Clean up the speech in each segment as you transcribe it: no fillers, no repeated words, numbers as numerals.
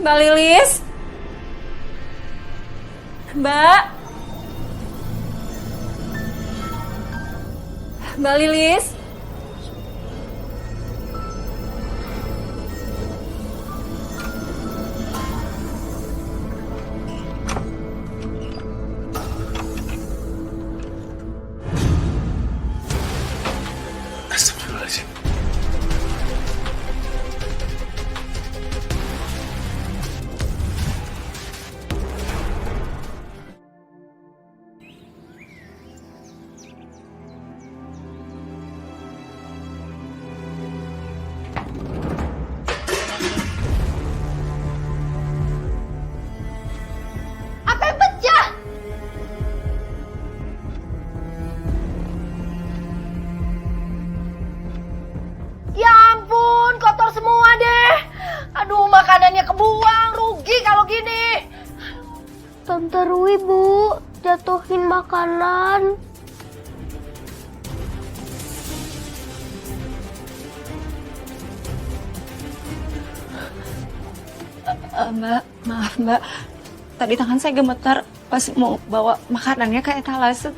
Mbak Lilis? Mbak? Mbak Lilis? Astagfirullahaladzim. Apa yang pecah? Ya ampun, kotor semua deh. Aduh, makanannya kebuang, rugi kalau gini. Tante Rui, Bu, jatuhin makanan. Mbak, maaf Mbak. Tadi tangan saya gemetar pas mau bawa makanannya ke etalase.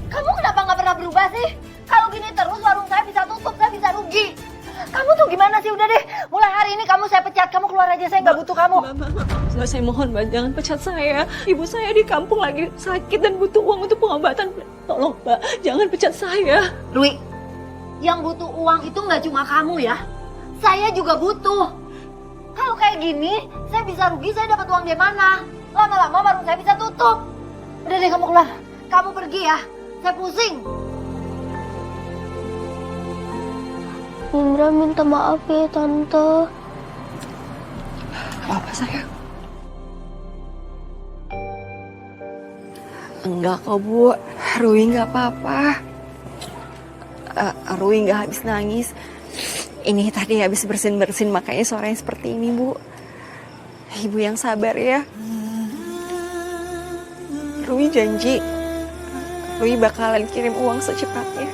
Kamu kenapa nggak pernah berubah sih? Kalau gini terus warung saya bisa tutup, saya bisa rugi. Kamu tuh gimana sih? Udah deh, mulai hari ini kamu saya pecat, kamu keluar aja, saya nggak butuh kamu. Mbak, saya mohon Mbak, jangan pecat saya. Ibu saya di kampung lagi sakit dan butuh uang untuk pengobatan. Tolong Mbak, jangan pecat saya. Rui, yang butuh uang itu nggak cuma kamu ya. Saya juga butuh. Kalau kayak gini, saya bisa rugi, saya dapat uang dari mana? Lama-lama warung saya bisa tutup. Udah deh, kamu keluar. Kamu pergi ya, saya pusing. Indra minta maaf ya, Tante. Apa sayang? Enggak kok Bu, Rui nggak apa-apa. Rui nggak habis nangis. Ini tadi habis bersin-bersin makanya suaranya seperti ini Bu. Ibu yang sabar ya. Rui janji, Rui bakalan kirim uang secepatnya.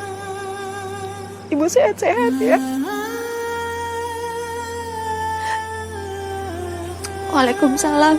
Ibu sehat-sehat ya. Waalaikumsalam.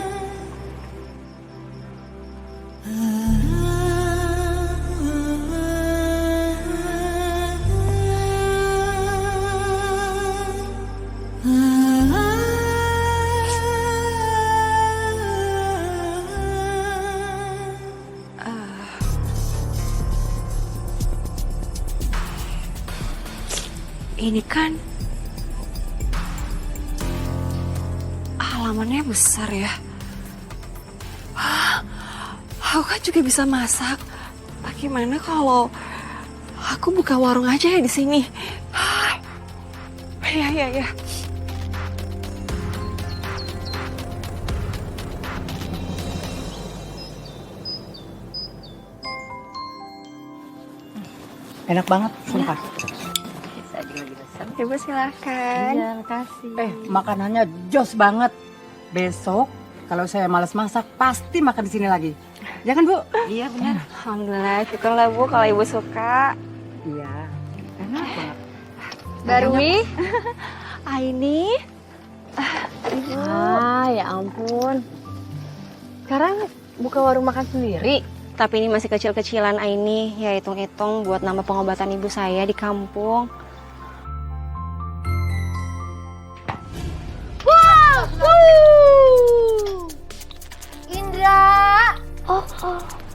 Ini kan halamannya besar ya. Aku kan juga bisa masak. Bagaimana kalau aku buka warung aja ya di sini? Ya. Enak banget, sumpah. Ibu silakan. Iya, kasih. Makanannya jos banget. Besok kalau saya malas masak, pasti makan di sini lagi. Ya kan, Bu? Iya, benar. Alhamdulillah, syukurlah Bu kalau Ibu suka. Iya. Enak banget. Barui, Aini. ya ampun. Sekarang buka warung makan sendiri. Tapi ini masih kecil-kecilan Aini, ya hitung-hitung buat nama pengobatan ibu saya di kampung. Indra.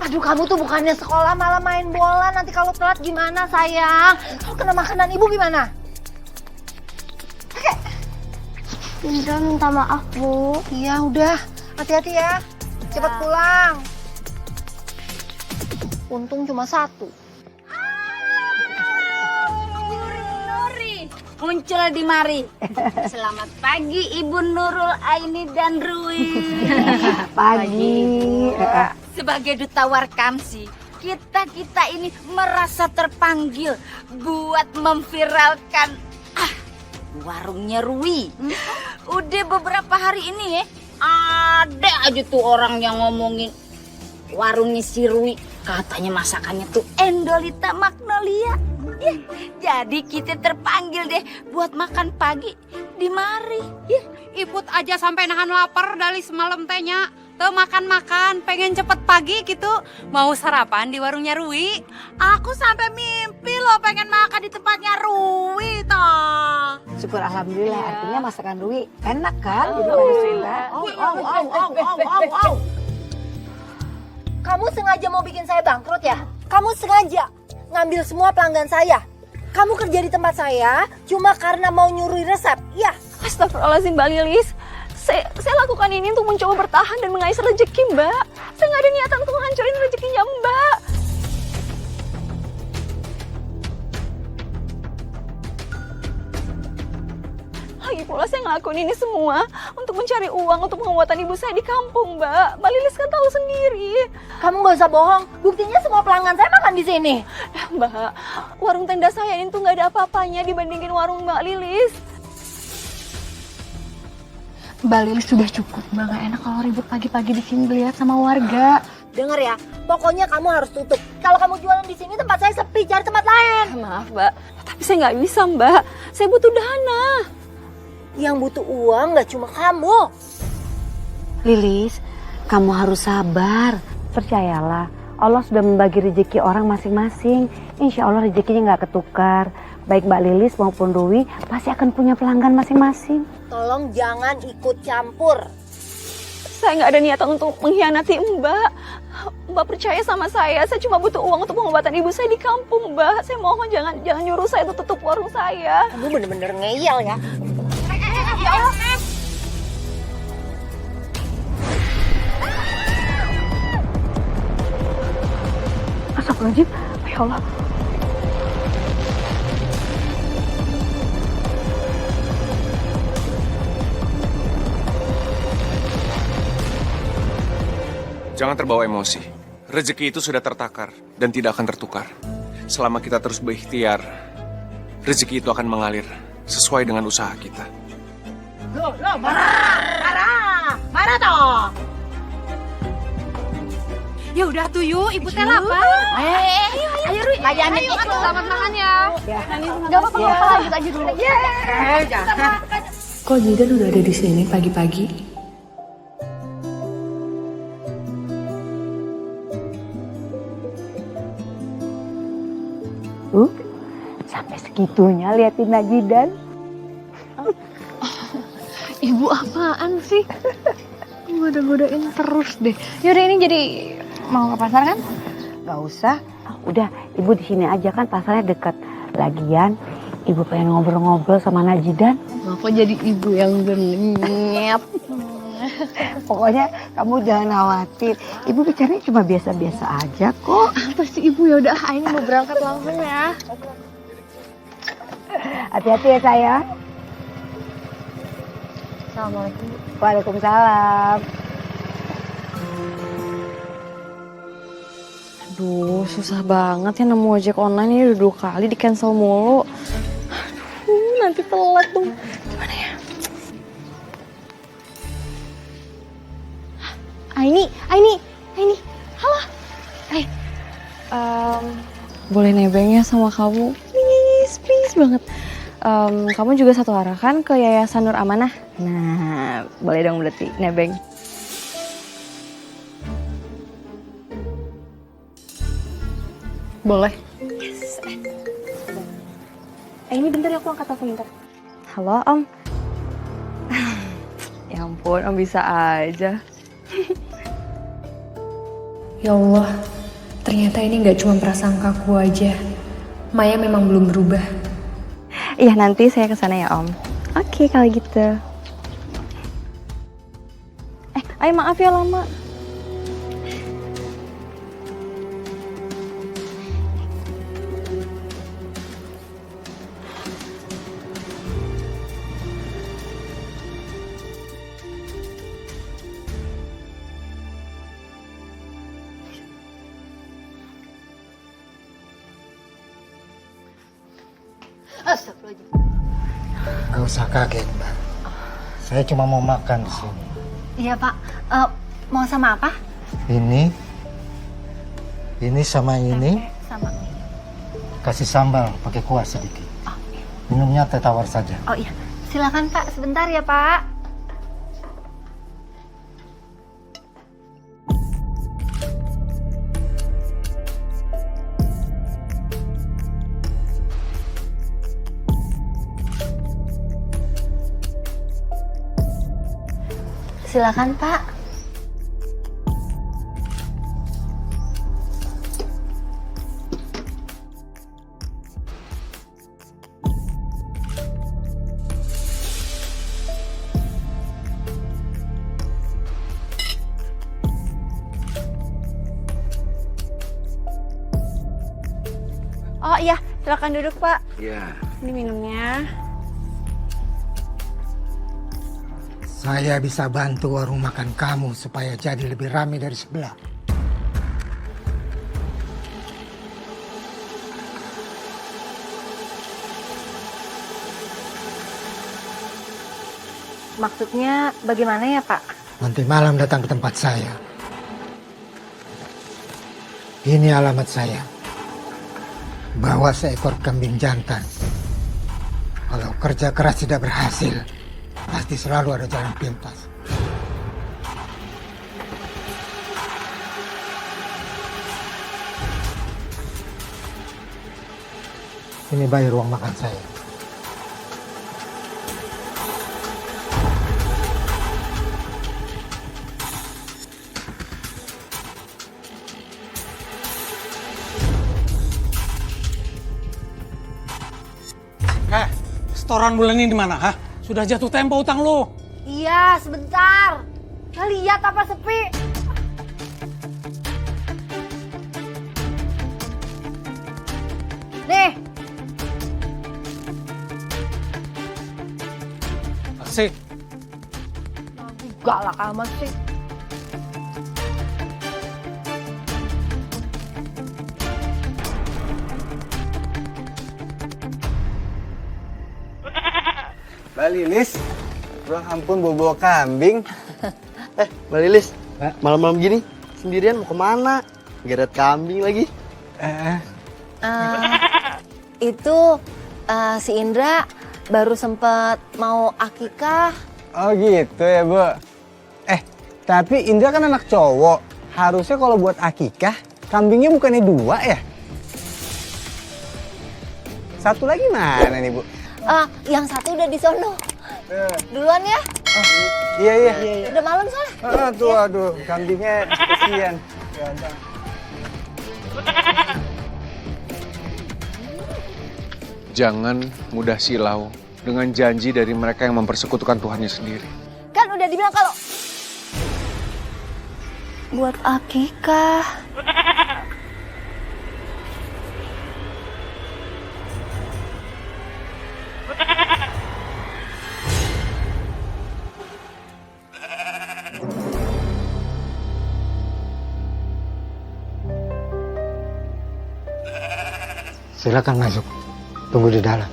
Aduh, kamu tuh bukannya sekolah malah main bola. Nanti kalau telat gimana sayang? Kalau kena makanan ibu gimana? Indra minta maaf, Bu. Iya udah, hati-hati ya. Cepat pulang. Untung cuma satu. Nuri muncul di mari. Selamat pagi Ibu Nurul, Aini dan Rui. Pagi. Sebagai duta Warkamsi, kita ini merasa terpanggil buat memviralkan warungnya Rui. Udah beberapa hari ini ya, ada aja tuh orang yang ngomongin warungnya si Rui. Katanya masakannya tuh Endolita Magnolia. Jadi kita terpanggil deh buat makan pagi di mari. Iput aja sampai nahan lapar dari semalam tehnya. Tuh makan-makan, pengen cepet pagi gitu. Mau sarapan di warungnya Rui. Aku sampai mimpi loh pengen makan di tempatnya Rui toh. Syukur alhamdulillah, artinya masakan Rui enak kan? Jadi pada suka. Kamu sengaja mau bikin saya bangkrut ya? Kamu sengaja ngambil semua pelanggan saya? Kamu kerja di tempat saya cuma karena mau nyuri resep, iya? Astagfirullahaladzim Mbak Lilis. Saya lakukan ini untuk mencoba bertahan dan mengais rezeki Mbak. Saya nggak ada niatan untuk menghancurin rezekinya Mbak. Lagi pula saya ngelakuin ini semua untuk mencari uang untuk pengobatan ibu saya di kampung Mbak. Mbak Lilis kan tahu sendiri. Kamu nggak usah bohong, buktinya semua pelanggan saya makan di sini. Mbak, warung tenda saya ini tuh nggak ada apa-apanya dibandingin warung Mbak Lilis. Mbak Lilis sudah cukup, Mbak. Gak enak kalau ribut pagi-pagi di sini dilihat sama warga. Dengar ya, pokoknya kamu harus tutup. Kalau kamu jualan di sini tempat saya sepi, cari tempat lain. Maaf Mbak, tapi saya nggak bisa Mbak. Saya butuh dana. Yang butuh uang nggak cuma kamu. Lilis, kamu harus sabar. Percayalah, Allah sudah membagi rezeki orang masing-masing. Insya Allah rezekinya nggak ketukar. Baik Mbak Lilis maupun Rui pasti akan punya pelanggan masing-masing. Tolong jangan ikut campur. Saya nggak ada niatan untuk mengkhianati Mbak. Mbak percaya sama saya cuma butuh uang untuk pengobatan ibu saya di kampung Mbak. Saya mohon jangan nyuruh saya untuk tutup warung saya. Kamu bener-bener ngeyel ya. Astagfirullahaladzim, ya Allah. Jangan terbawa emosi. Rezeki itu sudah tertakar dan tidak akan tertukar. Selama kita terus berikhtiar, rezeki itu akan mengalir sesuai dengan usaha kita. Marah toh. Ya udah tuh yuk, ibu teh lapar. Ayo Rui, ayo selamat makan ya. Gak apa-apa, lanjut aja dulu. Kok Jidan udah ada di sini pagi-pagi? Sampai segitunya liatin Najidan. Ibu apaan sih? Goda-godain terus deh. Yaudah ini jadi mau ke pasar kan? Gak usah, udah ibu di sini aja kan pasarnya dekat. Lagian ibu pengen ngobrol-ngobrol sama Najidan. Aku jadi ibu yang berniat. Pokoknya kamu jangan khawatir. Ibu bicaranya cuma biasa-biasa aja kok. Apa sih ibu? Ya udah, ini mau berangkat langsung ya. Hati-hati ya sayang. Assalamualaikum. Waalaikumsalam. Aduh, susah banget ya nemu ojek online ini udah 2 kali di cancel mulu. Aduh, nanti telat dong. Gimana ya? Aini. Halo. Boleh nebengnya sama kamu? Please banget. Kamu juga satu arah kan ke Yayasan Nur Amanah? Nah, boleh dong berarti nebeng. Boleh. Yes. Ini bentar ya, aku angkat telepon bentar. Halo Om. Ya ampun, Om bisa aja. Ya Allah, ternyata ini gak cuma prasangkaku aja. Maya memang belum berubah. Iya, nanti saya ke sana ya Om. Oke, kalau gitu. Ayo maaf ya lama. Gak usah kaget, Mbak. Saya cuma mau makan di sini. Iya Pak, mau sama apa? Ini sama ini. Sama. Kasih sambal pakai kuah sedikit. Minumnya teh tawar saja. Oh iya, silakan Pak, sebentar ya Pak. silakan Pak. Oh iya, silakan duduk Pak. Iya. Ini minumnya. Saya bisa bantu warung makan kamu supaya jadi lebih ramai dari sebelah. Maksudnya bagaimana ya Pak? Nanti malam datang ke tempat saya. Ini alamat saya. Bawa seekor kambing jantan. Kalau kerja keras tidak berhasil, pasti selalu ada jalan pintas. Ini bayar ruang makan saya. Setoran bulan ini di mana, ha? Sudah jatuh tempo utang lo. Iya, sebentar. Nggak lihat apa sepi. Nih, Asik. galak amat sih. Mbak Lilis, ya ampun bawa kambing. Mbak Lilis, malam-malam gini sendirian mau kemana? Geret kambing lagi. Itu si Indra baru sempet mau akikah. Oh gitu ya, Bu. Tapi Indra kan anak cowok. Harusnya kalau buat akikah, kambingnya bukannya 2 ya? Satu lagi mana nih, Bu? Yang satu udah di sono. Duluan ya. Iya. Udah malam soalnya. Aduh, kambingnya kesian. Jangan mudah silau dengan janji dari mereka yang mempersekutukan Tuhannya sendiri. Kan udah dibilang kalau Buat akikah. Silakan masuk. Tunggu di dalam.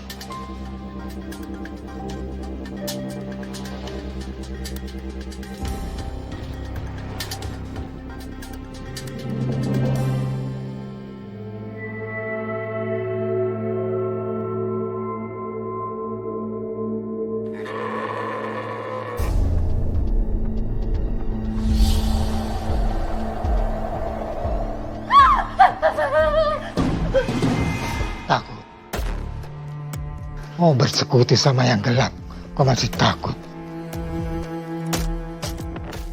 Takut. Mau bersekutu sama yang gelap, kau masih takut.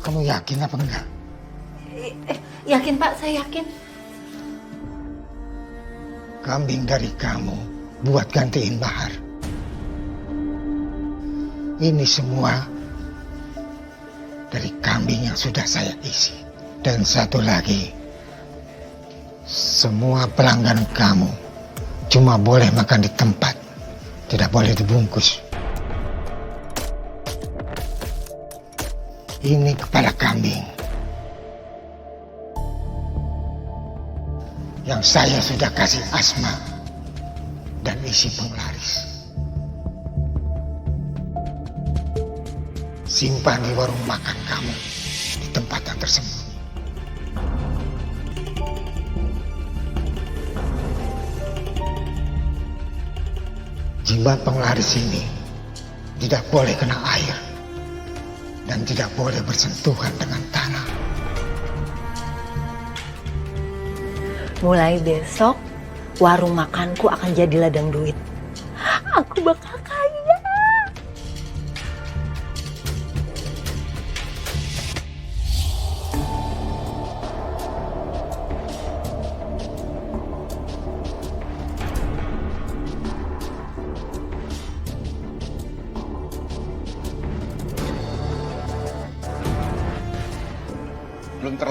Kamu yakin apa enggak? Yakin Pak, saya yakin. Kambing dari kamu buat gantiin Bahar. Ini semua dari kambing yang sudah saya isi. Dan satu lagi, semua pelanggan kamu cuma boleh makan di tempat, tidak boleh dibungkus. Ini kepala kambing yang saya sudah kasih asma dan isi penglaris. Simpan di warung makan kamu di tempat yang tersembunyi. Jimat penglaris ini tidak boleh kena air dan tidak boleh bersentuhan dengan tanah. Mulai besok, warung makanku akan jadi ladang duit. Aku bakal kaya.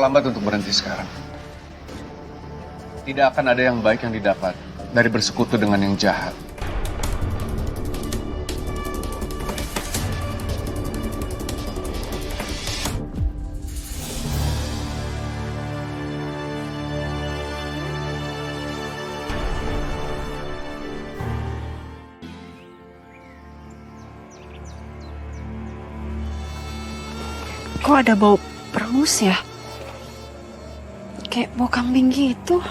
terlambat untuk berhenti sekarang. Tidak akan ada yang baik yang didapat dari bersekutu dengan yang jahat. Kok ada bau perengus ya? Kayak bau kambing gitu.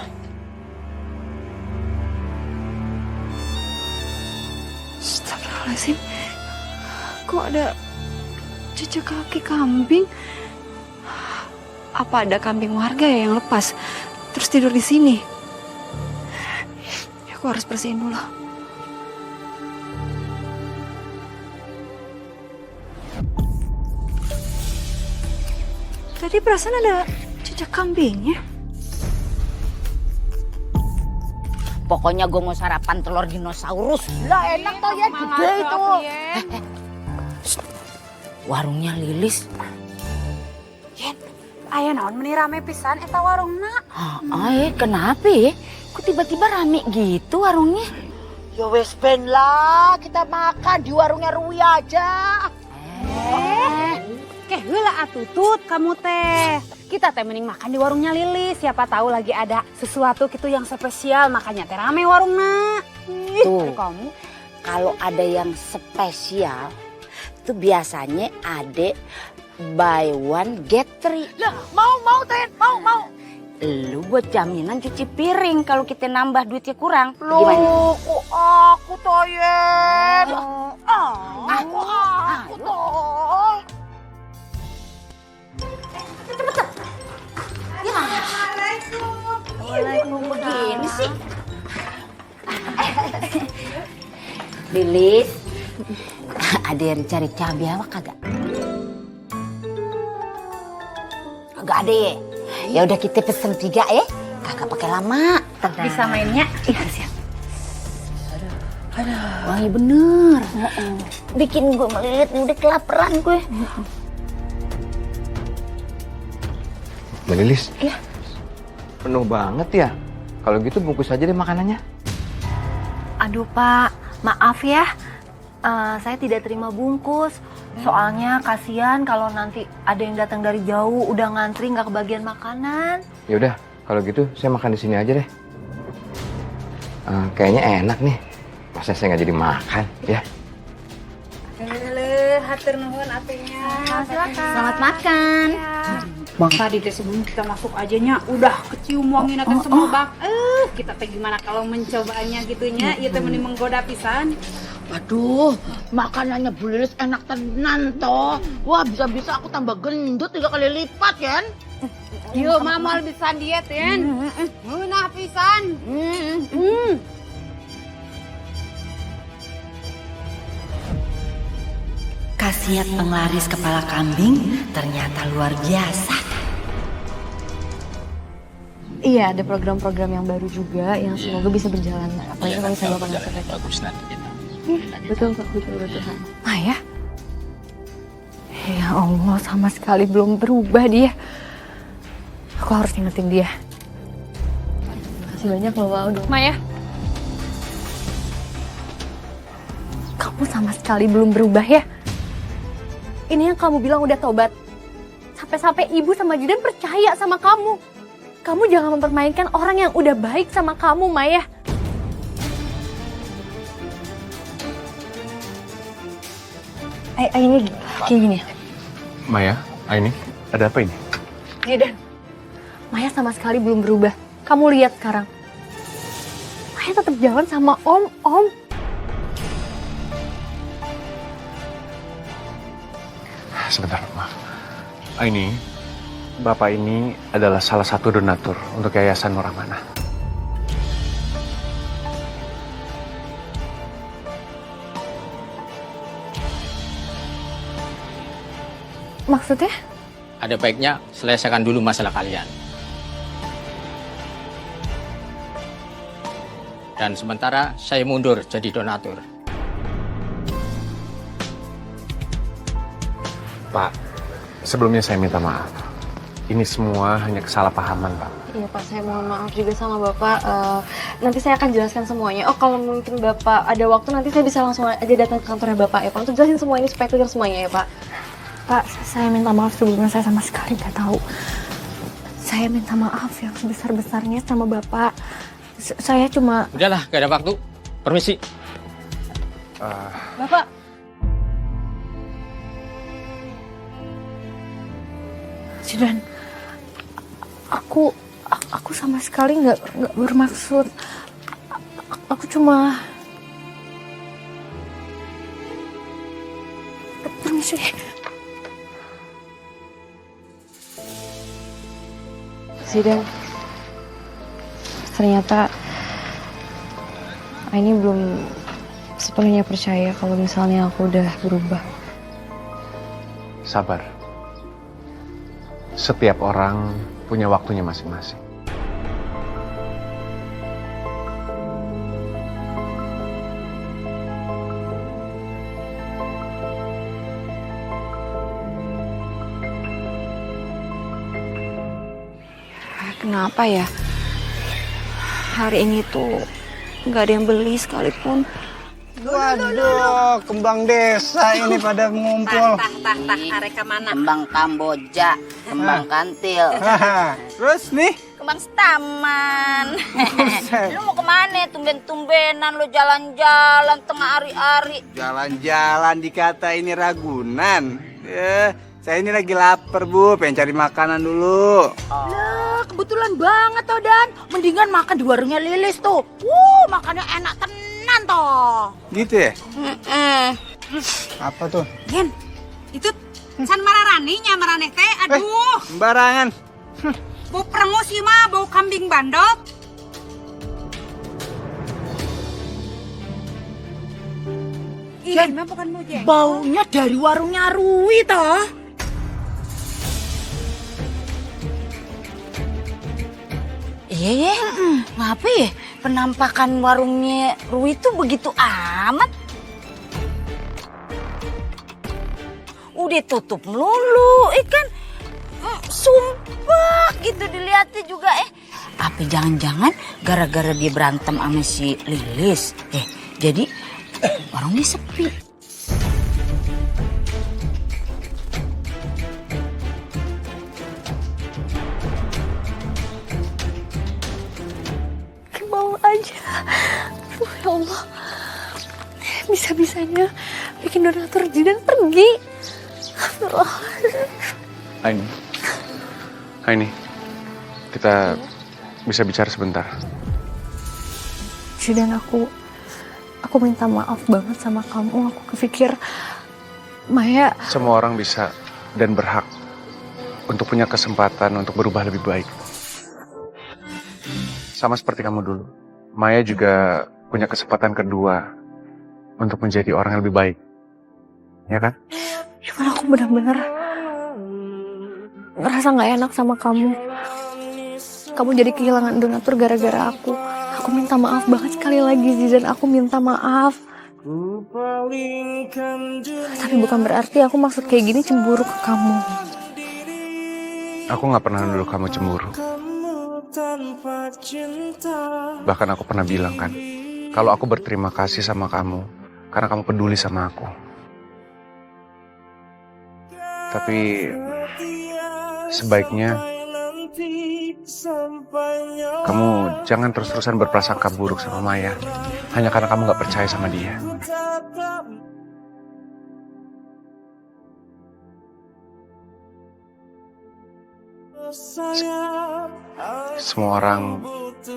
Astagfirullahaladzim. Kok ada jejak kaki kambing? Apa ada kambing warga ya yang lepas terus tidur di sini? Aku harus bersihin dulu. Tadi perasaan ada jejak kambingnya. Pokoknya gue mau sarapan telur dinosaurus. Lah enak tuh ya, gede itu. Warungnya Lilis. Yen, aya naon meni rame pisan eta warungna? Kenapa ya? Kok tiba-tiba rame gitu warungnya? Ya wes ben lah, kita makan di warungnya Rui aja. Heula atutut kamu teh. Kita teh mending makan di warungnya Lilis. Siapa tahu lagi ada sesuatu gitu yang spesial, makanya teh rame warungna. Tuh, kamu kalau ada yang spesial itu biasanya ada buy one get three. Lah, mau Ten, mau. Lu buat jaminan cuci piring kalau kita nambah duitnya kurang. Loh, Gimana? kok aku Toyen? Aku toh. Waalaikumsalam. Begini sih. Lilis, ada yang cari cabai awak kagak? Kagak ada ya? Ya udah kita pesen 3 ya. Kagak pakai lama. Bisa mainnya? Iya siap. Wangi bener. Bikin gue melilit nih, udah kelaparan gue. Mbak Lilis? Iya. Penuh banget ya. Kalau gitu bungkus aja deh makanannya. Aduh Pak, maaf ya. Saya tidak terima bungkus. Soalnya kasihan kalau nanti ada yang datang dari jauh udah ngantri nggak kebagian makanan. Ya udah, kalau gitu saya makan di sini aja deh. Kayaknya enak nih. Masa saya nggak jadi makan ya? Hatur nuhun atunya. Silakan. Selamat makan. Bang, tadi teh sebelum kita masuk aja nya udah kecium wanginya teh semobak. Kita teh gimana kalau mencobanya gitunya? Ieu teh meni menggoda pisan. Waduh, makanannya Bu Lilis enak tenan toh. Wah, bisa-bisa aku tambah gendut 3 kali lipat, kan? Yuk, mama bisa diet, ya. Nah, pisan. Khasiat penglaris kepala kambing ternyata luar biasa. Iya, ada program-program yang baru juga yang semoga bisa berjalan. Apalagi kalau misalnya Bapak nggak bagus nanti kita. Betul, betul. Maya? Ya Allah, sama sekali belum berubah dia. Aku harus ingetin dia. Makasih banyak loh, Wow. Maya? Kamu sama sekali belum berubah ya? Ini yang kamu bilang udah tobat. Sampai-sampai ibu sama Jidan percaya sama kamu. Kamu jangan mempermainkan orang yang udah baik sama kamu, Maya. Ini kayak gini ya? Maya, Aini, ada apa ini? Jidan, Maya sama sekali belum berubah. Kamu lihat sekarang. Maya tetap jalan sama Om. Sebentar, maaf. Aini, Bapak ini adalah salah satu donatur untuk Yayasan Nur Amanah. Maksudnya? Ada baiknya selesaikan dulu masalah kalian. Dan sementara saya mundur jadi donatur. Pak, sebelumnya saya minta maaf. Ini semua hanya kesalahpahaman, Pak. Iya Pak, saya mohon maaf juga sama Bapak. Nanti saya akan jelaskan semuanya. Oh kalau mungkin Bapak ada waktu nanti saya bisa langsung aja datang ke kantornya Bapak ya Pak. Untuk jelasin semua ini supaya clear semuanya ya Pak. Pak, saya minta maaf sebelumnya, saya sama sekali nggak tahu. Saya minta maaf yang sebesar-besarnya sama Bapak. Saya cuma... Udahlah, gak ada waktu. Permisi. Bapak. Zidan, aku sama sekali nggak bermaksud. Aku cuma... Permisi. Zidan, ternyata Aini belum sepenuhnya percaya kalau misalnya aku udah berubah. Sabar. Setiap orang punya waktunya masing-masing. Kenapa ya? Hari ini tuh nggak ada yang beli sekalipun. Waduh, kembang desa ini pada ngumpul. Tah, areka mana? Kembang Kamboja, kembang kantil. Terus nih? Kembang Staman. Lu mau kemana? Tumben-tumbenan lu jalan-jalan tengah hari-hari. Jalan-jalan dikata ini Ragunan. Saya ini lagi lapar, Bu. Pengen cari makanan dulu. Lah, kebetulan banget toh, Dan. Mendingan makan di warungnya Lilis tuh. Makannya enak tenan toh. Gitu ya? Apa tuh? Gen, itu San Mararani nyamarane teh. Aduh. Sembarangan. Bau promosi mah, bau kambing bandot. Ini mah bukan mojeng. Baunya dari warungnya Rui toh. Iya, ngapa ya penampakan warungnya Rui itu begitu amat? Udah tutup melulu, kan sumpah gitu dilihatnya juga apa jangan-jangan gara-gara dia berantem sama si Lilis, jadi warungnya sepi. Mau aja. Ya Allah. Bisa-bisanya bikin donatur Zidan pergi. Aini, kita bisa bicara sebentar. Zidan, aku minta maaf banget sama kamu. Aku kepikir Maya... Semua orang bisa dan berhak untuk punya kesempatan untuk berubah lebih baik. Sama seperti kamu dulu, Maya juga punya kesempatan kedua untuk menjadi orang yang lebih baik. Ya kan? Cuman aku benar-benar ngerasa gak enak sama kamu. Kamu jadi kehilangan donatur gara-gara aku. Aku minta maaf banget sekali lagi, Zidan. Aku minta maaf. Tapi bukan berarti aku maksud kayak gini cemburu ke kamu. Aku gak pernah nuduh kamu cemburu. Bahkan aku pernah bilang kan, kalau aku berterima kasih sama kamu karena kamu peduli sama aku. Tapi sebaiknya kamu jangan terus-terusan berprasangka buruk sama Maya hanya karena kamu gak percaya sama dia. Semua orang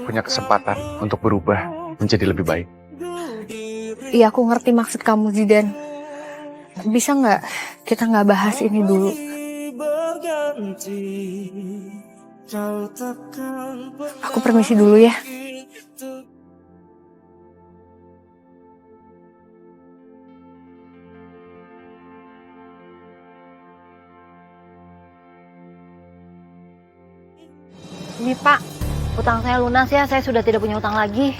punya kesempatan untuk berubah menjadi lebih baik. Iya, aku ngerti maksud kamu, Zidan. Bisa nggak kita nggak bahas ini dulu? Aku permisi dulu ya. Ini Pak, utang saya lunas ya, saya sudah tidak punya utang lagi.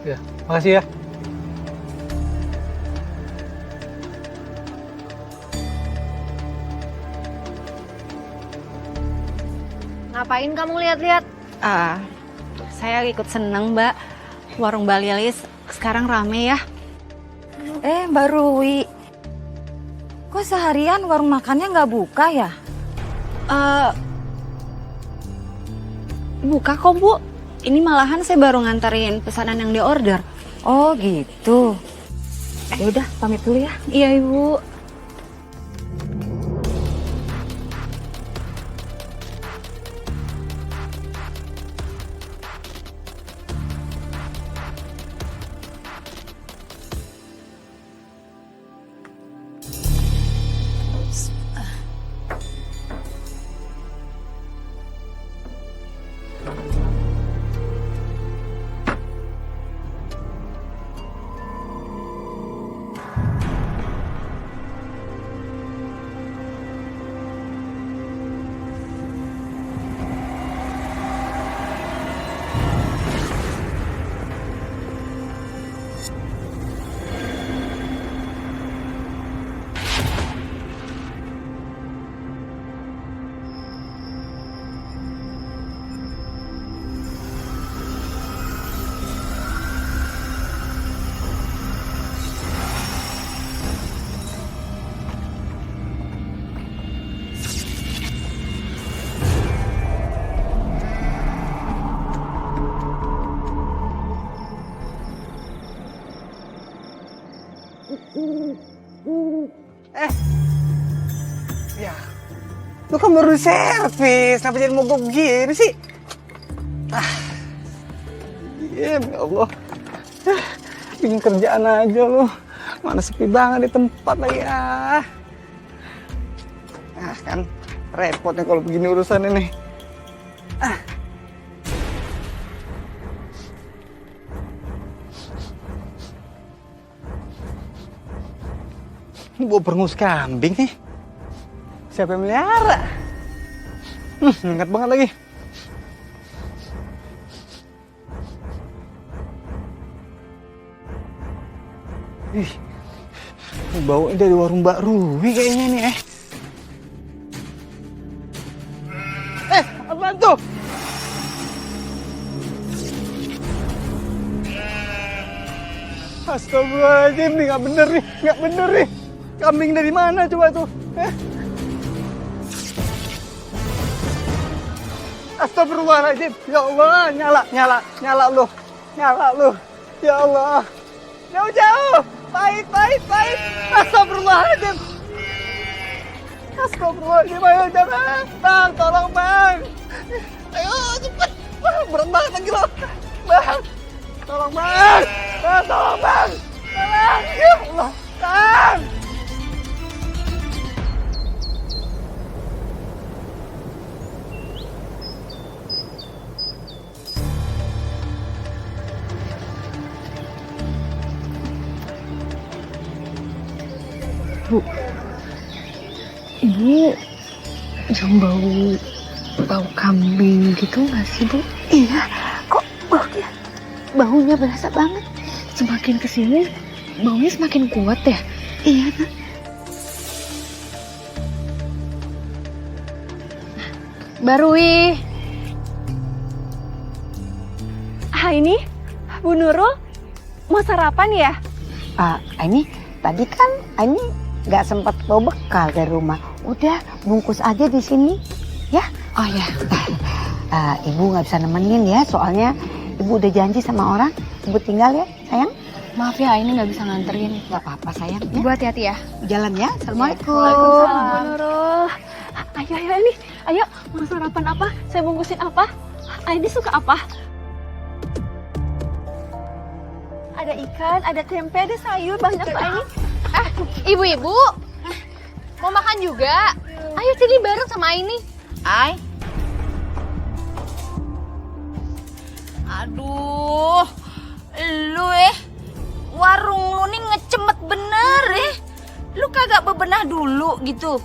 Ya, makasih ya. Ngapain kamu lihat-lihat? Saya ikut seneng, Mbak. Warung Mbak Lilis sekarang rame ya. Mbak Ruwi, kok seharian warung makannya nggak buka ya? Buka kok, Bu. Ini malahan saya baru nganterin pesanan yang diorder. Oh gitu. Ya udah, pamit dulu ya. Iya, Ibu. Ya, lu kan baru servis, kenapa jadi mogok gini sih? Ya Allah, bikin kerjaan aja lu. Mana sepi banget di tempat lagi kan repot nih kalau begini urusan ini. Ini bawa perengus kambing nih. Siapa yang melihara? Ingat banget lagi. Ih, ini baunya dari warung Mbak Ruwi kayaknya nih apaan tuh? Astagfirullahaladzim, nih nggak bener nih. Kambing dari mana coba tuh? Astagfirullahaladzim, ya Allah, nyala lu. Ya Allah, jauh, pahit. Astagfirullahaladzim, ayo jangan, bang, tolong bang. Ayo cepet, berat banget lagi lo, bang. Tolong bang, tolong, ya Allah, bang. Bu, Ibu yang bau kambing gitu nggak sih, Bu? Iya, kok baunya berasa banget. Semakin kesini baunya semakin kuat ya? Iya, Nak. Mbak Ruwi. Ini Bu Nurul mau sarapan ya? Ini tadi kan ini nggak sempat bawa bekal dari rumah. Udah bungkus aja di sini, ya. Oh ya. Ibu nggak bisa nemenin ya, soalnya ibu udah janji sama orang. Ibu tinggal ya, sayang. Maaf ya, ini nggak bisa nganterin. Nggak apa-apa sayang. Ibu hati-hati ya. Jalan ya. Assalamualaikum. Waalaikumsalam Bu Nurul. Ayo, mau sarapan apa? Saya bungkusin apa? Ini suka apa? Ada ikan, ada tempe, ada sayur, banyak Pak ini. Ibu-ibu, mau makan juga? Ayo sini bareng sama ini. Aduh, lu warung lu nih ngecemet bener Lu kagak bebenah dulu gitu.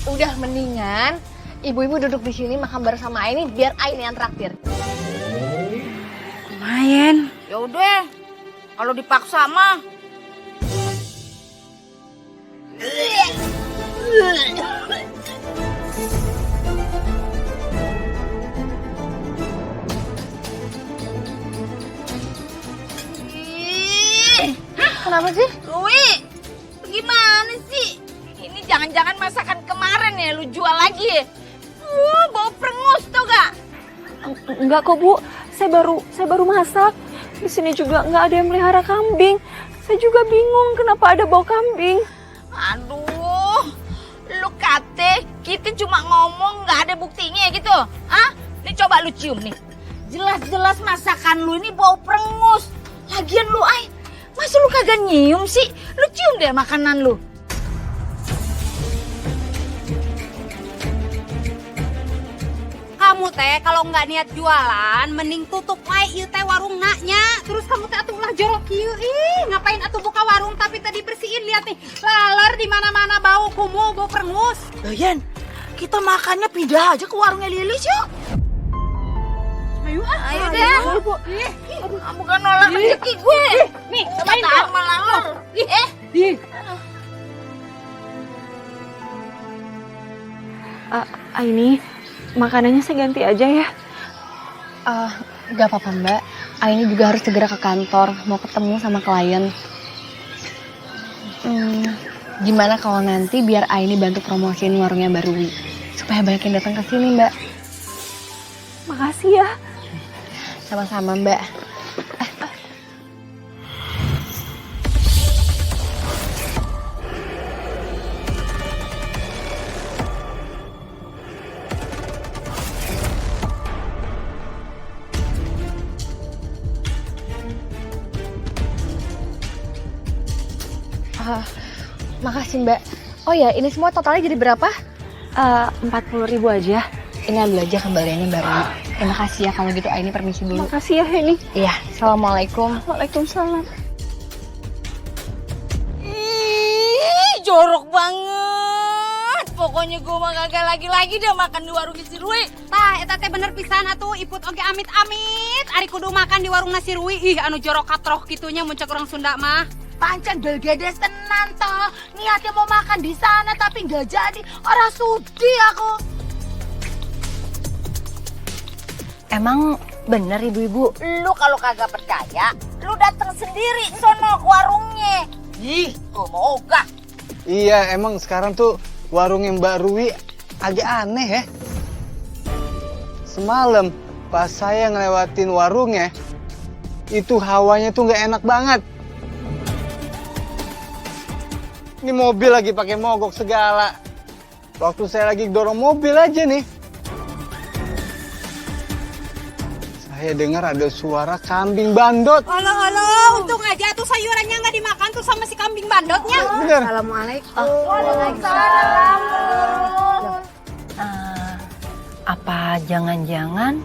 Udah mendingan ibu-ibu duduk di sini makan bareng sama Aini biar Aini yang traktir. Lumayan. Ya udah, kalau dipaksa mah. Kenapa sih? Rui, gimana sih? Ini jangan-jangan masakan kemarin ya lu jual lagi ya? Bau perengus tau gak? Enggak kok Bu, saya baru masak. Di sini juga nggak ada yang melihara kambing. Saya juga bingung kenapa ada bau kambing. Aduh, lu kate kita cuma ngomong nggak ada buktinya gitu. Ah, nih coba lu cium nih. Jelas-jelas masakan lu ini bau perengus. Lagian lu masa lu kagak nyium sih? Lu cium deh makanan lu. Kamu teh kalau nggak niat jualan, mending tutup wae ieu teh warung naknya. Terus kamu teh atuh ulah jorok ieu. Ngapain atuh buka warung tapi tadi bersihin, lihat nih. Laler di mana-mana bau kumuh, bau perengus. Yan, kita makannya pindah aja ke warungnya Lilis yuk. Ayo deh. Bukan nolak rezeki gue. Nih, cobain dong. Malah lo. Aini, makanannya saya ganti aja ya. Gak apa-apa Mbak. Aini juga harus segera ke kantor, mau ketemu sama klien. Gimana kalau nanti biar Aini bantu promosiin warungnya Barui, supaya banyak yang datang ke sini Mbak. Makasih ya. Sama-sama Mbak. Makasih Mbak. Oh ya, ini semua totalnya jadi berapa? 40.000 aja. Ini ambil aja kembaliannya baru. Terima kasih ya, kalau gitu Aini permisi dulu. Makasih ya Heni. Iya, assalamualaikum. Waalaikumsalam. Ih, jorok banget. Pokoknya gue mah kagak lagi-lagi dah makan di warung si Rui. Tah, eta teh bener pisan atuh iput oge amit-amit. Ari kudu makan di warung nasi Rui. Ih, anu jorok katroh kitunya muncak orang Sunda mah. Pancen belgedes tenan toh. Niatnya mau makan di sana tapi nggak jadi. Orang sudi aku. Emang bener ibu-ibu? Lu kalau kagak percaya, lu datang sendiri sono ke warungnya. Ih, gue mau gak? Iya, emang sekarang tuh warung yang Mbak Rui agak aneh ya. Semalam pas saya ngelewatin warungnya, itu hawanya tuh nggak enak banget. Ini mobil lagi pakai mogok segala. Waktu saya lagi dorong mobil aja nih, saya dengar ada suara kambing bandot. Halo, untung aja tuh sayurannya nggak dimakan tuh sama si kambing bandotnya. Bener. Assalamualaikum. Waalaikumsalam. Apa jangan-jangan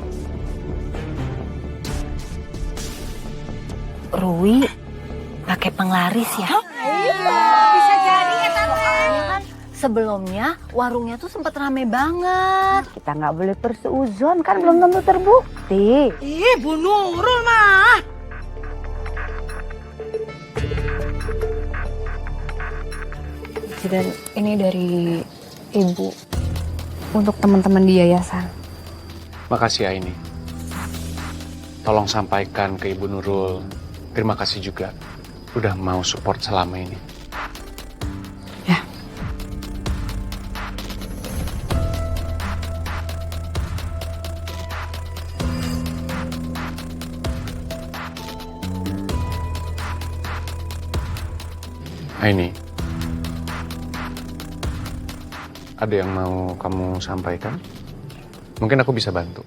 Rui pakai penglaris ya? Bisa jadi ya tante. Sebelumnya warungnya tuh sempat rame banget. Kita nggak boleh berseuzon, kan belum tentu terbukti. Ih, Bu Nurul mah. Dan ini dari Ibu untuk teman-teman di yayasan. Makasih Aini. Tolong sampaikan ke Ibu Nurul. Terima kasih juga udah mau support selama ini. Ya. Aini. Ada yang mau kamu sampaikan? Mungkin aku bisa bantu.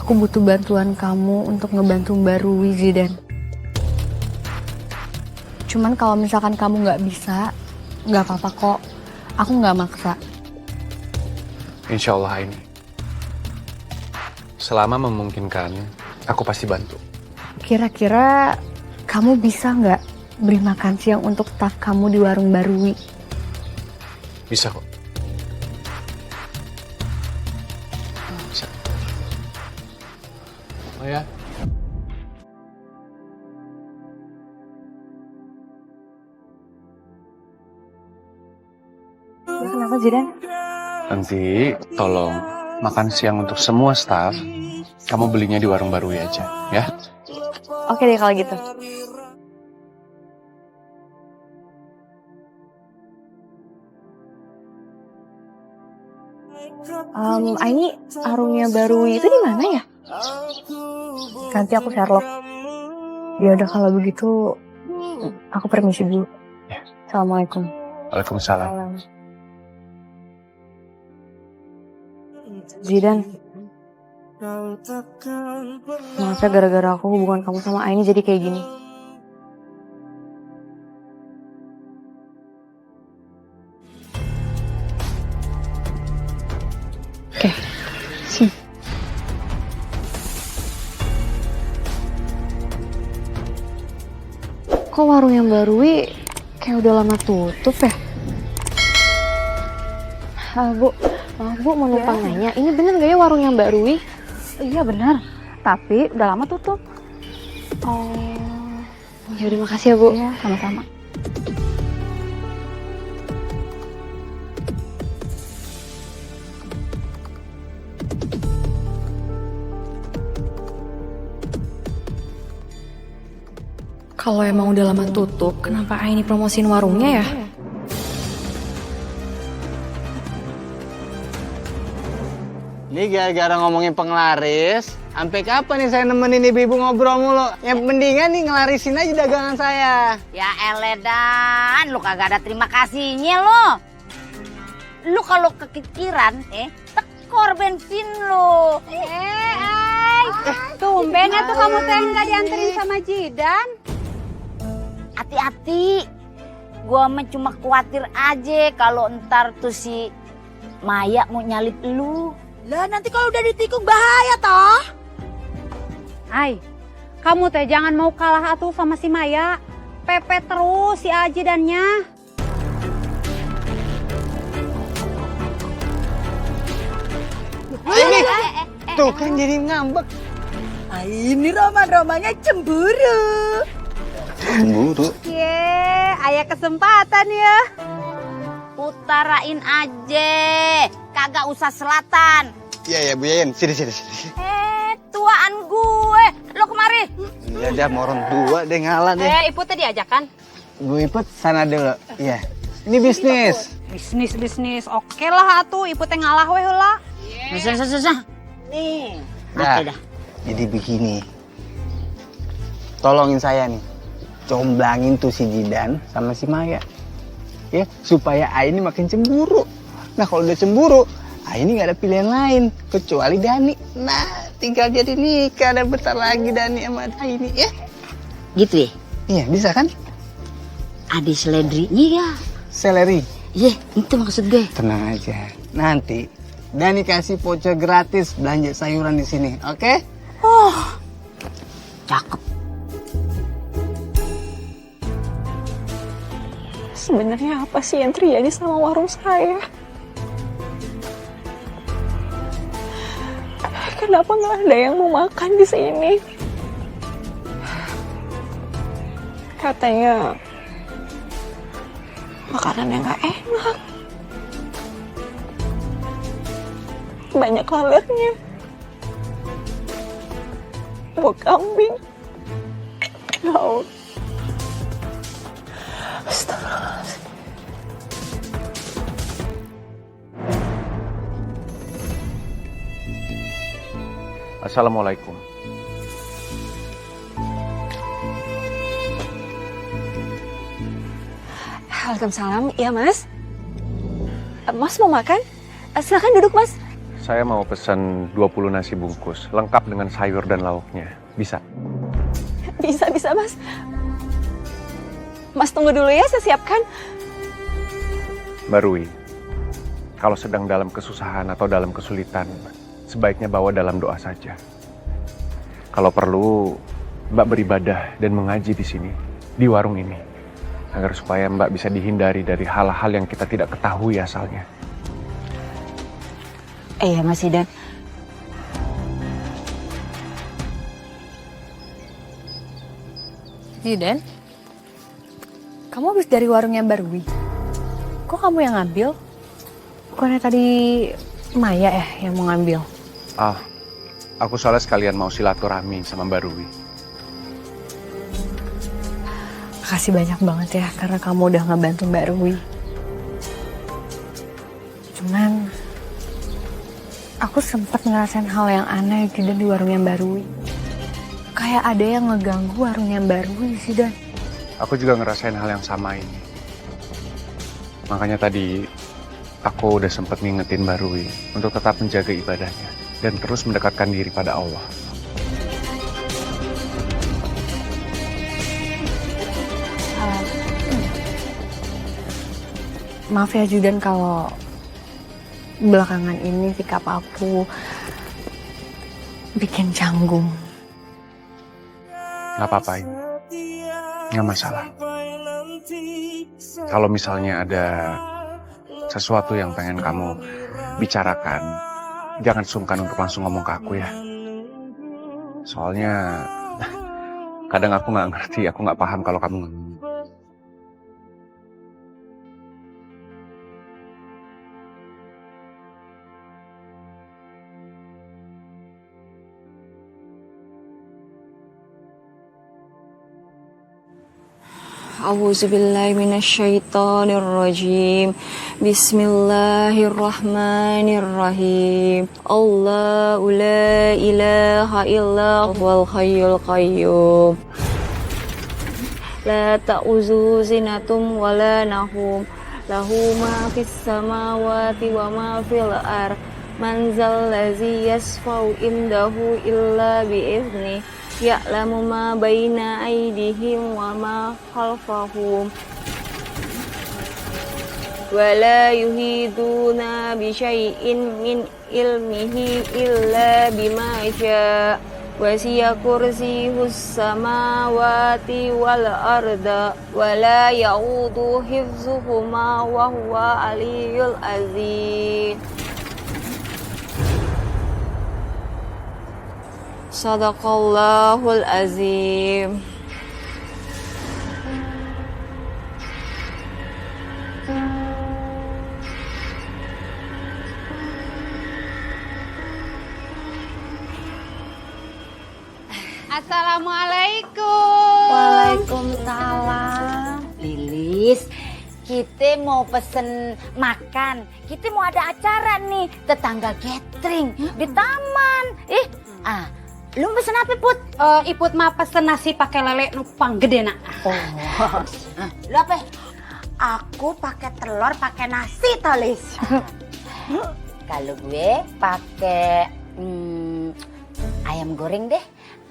Aku butuh bantuan kamu untuk ngebantu Mbak Rui, Zidan. Cuman kalau misalkan kamu nggak bisa, nggak apa-apa kok. Aku nggak maksa. Insya Allah ini. Selama memungkinkan, aku pasti bantu. Kira-kira kamu bisa nggak beri makan siang untuk staf kamu di warung Mbak Rui? Bisa kok. Bisa. Oh ya. Kenapa Zidan? Nanti tolong makan siang untuk semua staff, kamu belinya di warung Barui aja, ya? Oke deh kalau gitu. Aini, warungnya Barui itu di mana ya? Nanti aku Sherlock. Ya udah kalau begitu, aku permisi dulu. Ya. Assalamualaikum. Waalaikumsalam. Zidan, masa gara-gara aku hubungan kamu sama Aini jadi kayak gini? Oke, sini. Kok warung yang Barui kayak udah lama tutup ya? Bu, maaf Bu, mau numpang nanya, ini bener gak ya warung yang Mbak Rui? Iya benar, tapi udah lama tutup. Oh, ya udah makasih ya Bu. Iya, sama-sama. Kalau emang udah lama tutup, kenapa Aini promosiin warungnya ya? Ini gara-gara ngomongin penglaris, sampai kapan nih saya nemenin ibu-ibu ngobrol mulu? Yang mendingan nih ngelarisin aja dagangan saya. Ya eledan, lu kagak ada terima kasihnya lo. Lu kalau kekikiran, tekor bensin lu. Tumben ya tuh kamu teh nggak dianterin sama Jidan. Hati-hati, gua mah cuma khawatir aja kalau ntar tuh si Maya mau nyalip lu. Lah nanti kalau udah ditikung bahaya toh. Hai, kamu teh jangan mau kalah atuh sama si Maya. Pepet terus si Aji dannya. Ini tuh kan jadi ngambek. Ini roman-romannya cemburu. Cemburu? Ye, ayah kesempatan ya. Utarain aja, kagak usah selatan. Iya ya Bu Yayan, sini. Tuaan gue, lo kemari. Iya dah, moron dua deh ngalah deh. Iput tadi ajak kan? Bu Iput sana dulu, iya. Ini bisnis. Bisnis, oke lah atuh, Iput yang ngalah weh heula. Susah. Nih, Dah. Jadi begini, tolongin saya nih, comblangin tuh si Jidan sama si Maya. Ya, supaya Aini makin cemburu. Nah kalau udah cemburu, Aini gak ada pilihan lain kecuali Dani. Nah tinggal jadi nikah dan bentar lagi Dani sama Aini ya. Gitu ya? Iya bisa kan? Ada seledrinya ya? Seleri? Iya, itu maksud gue. Tenang aja, nanti Dani kasih voucher gratis belanja sayuran di sini, oke? Oh, cakep. Sebenarnya apa sih yang terjadi sama warung saya? Kenapa nggak ada yang mau makan di sini? Katanya makanannya nggak enak, banyak lalernya, bau kambing, lauk. Astagfirullahaladzim. Assalamualaikum. Waalaikumsalam. Iya Mas. Mas mau makan? Silakan duduk Mas. Saya mau pesan 20 nasi bungkus, lengkap dengan sayur dan lauknya. Bisa? Bisa Mas. Mas tunggu dulu ya, saya siapkan. Mbak Rui, kalau sedang dalam kesusahan atau dalam kesulitan, sebaiknya bawa dalam doa saja. Kalau perlu, Mbak beribadah dan mengaji di sini, di warung ini, agar supaya Mbak bisa dihindari dari hal-hal yang kita tidak ketahui asalnya. Iya Mas Zidan. Zidan? Kamu habis dari warungnya Mbak Rui. Kok kamu yang ngambil? Bukannya tadi Maya ya yang mau ngambil. Ah, aku soalnya sekalian mau silaturahmi sama Mbak Rui. Makasih banyak banget ya karena kamu udah ngebantu Mbak Rui. Cuman aku sempat ngerasain hal yang aneh juga di warungnya Mbak Rui. Kayak ada yang ngeganggu warungnya Mbak Rui sih, Dan. Aku juga ngerasain hal yang sama ini. Makanya tadi aku udah sempat ngingetin Mbak Rui untuk tetap menjaga ibadahnya dan terus mendekatkan diri pada Allah. Maaf ya Judan kalau belakangan ini sikap aku bikin canggung. Gak apa-apa ini, gak masalah. Kalau misalnya ada sesuatu yang pengen kamu bicarakan, jangan sungkan untuk langsung ngomong ke aku ya. Soalnya kadang aku gak ngerti, aku gak paham kalau kamu ngomong. A'udzubillahi minasyaitonirrajim. Bismillahirrahmanirrahim. Allahu la ilaha illa huwal hayyul qayyum. La ta'uzuhu sinatum wa la nahum. Lahu ma fis samawati wa ma fil ard. Man zal ladzi yasfa'u indahu illa bi'iznihi. Ya'lamu ma baina aydihim wa ma khalfahum wa la yuhiduna bi syai'in min ilmihi illa bima syaa wa siya kursiyus samawati wal arda wa la ya'udu hifzuhuma wa huwa aliyyul azim. Sadaqallahul azim. Assalamualaikum. Waalaikumsalam. Lilis, kita mau pesen makan. Kita mau ada acara nih, tetangga catering di taman. Lu pesen apa, Put? Iput mah pesen nasi pakai lele nupang gede nak. Lu apa? Aku pakai telur, pakai nasi, Tolis. Kalau gue pakai ayam goreng deh,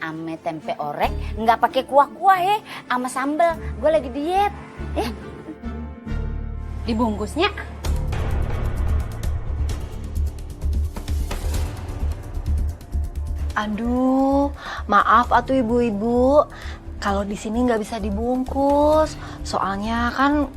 ame tempe orek, nggak pakai kuah-kuah ya, sama sambal. Gue lagi diet. Dibungkusnya. Aduh, maaf atuh ibu-ibu, kalau di sini nggak bisa dibungkus. Soalnya kan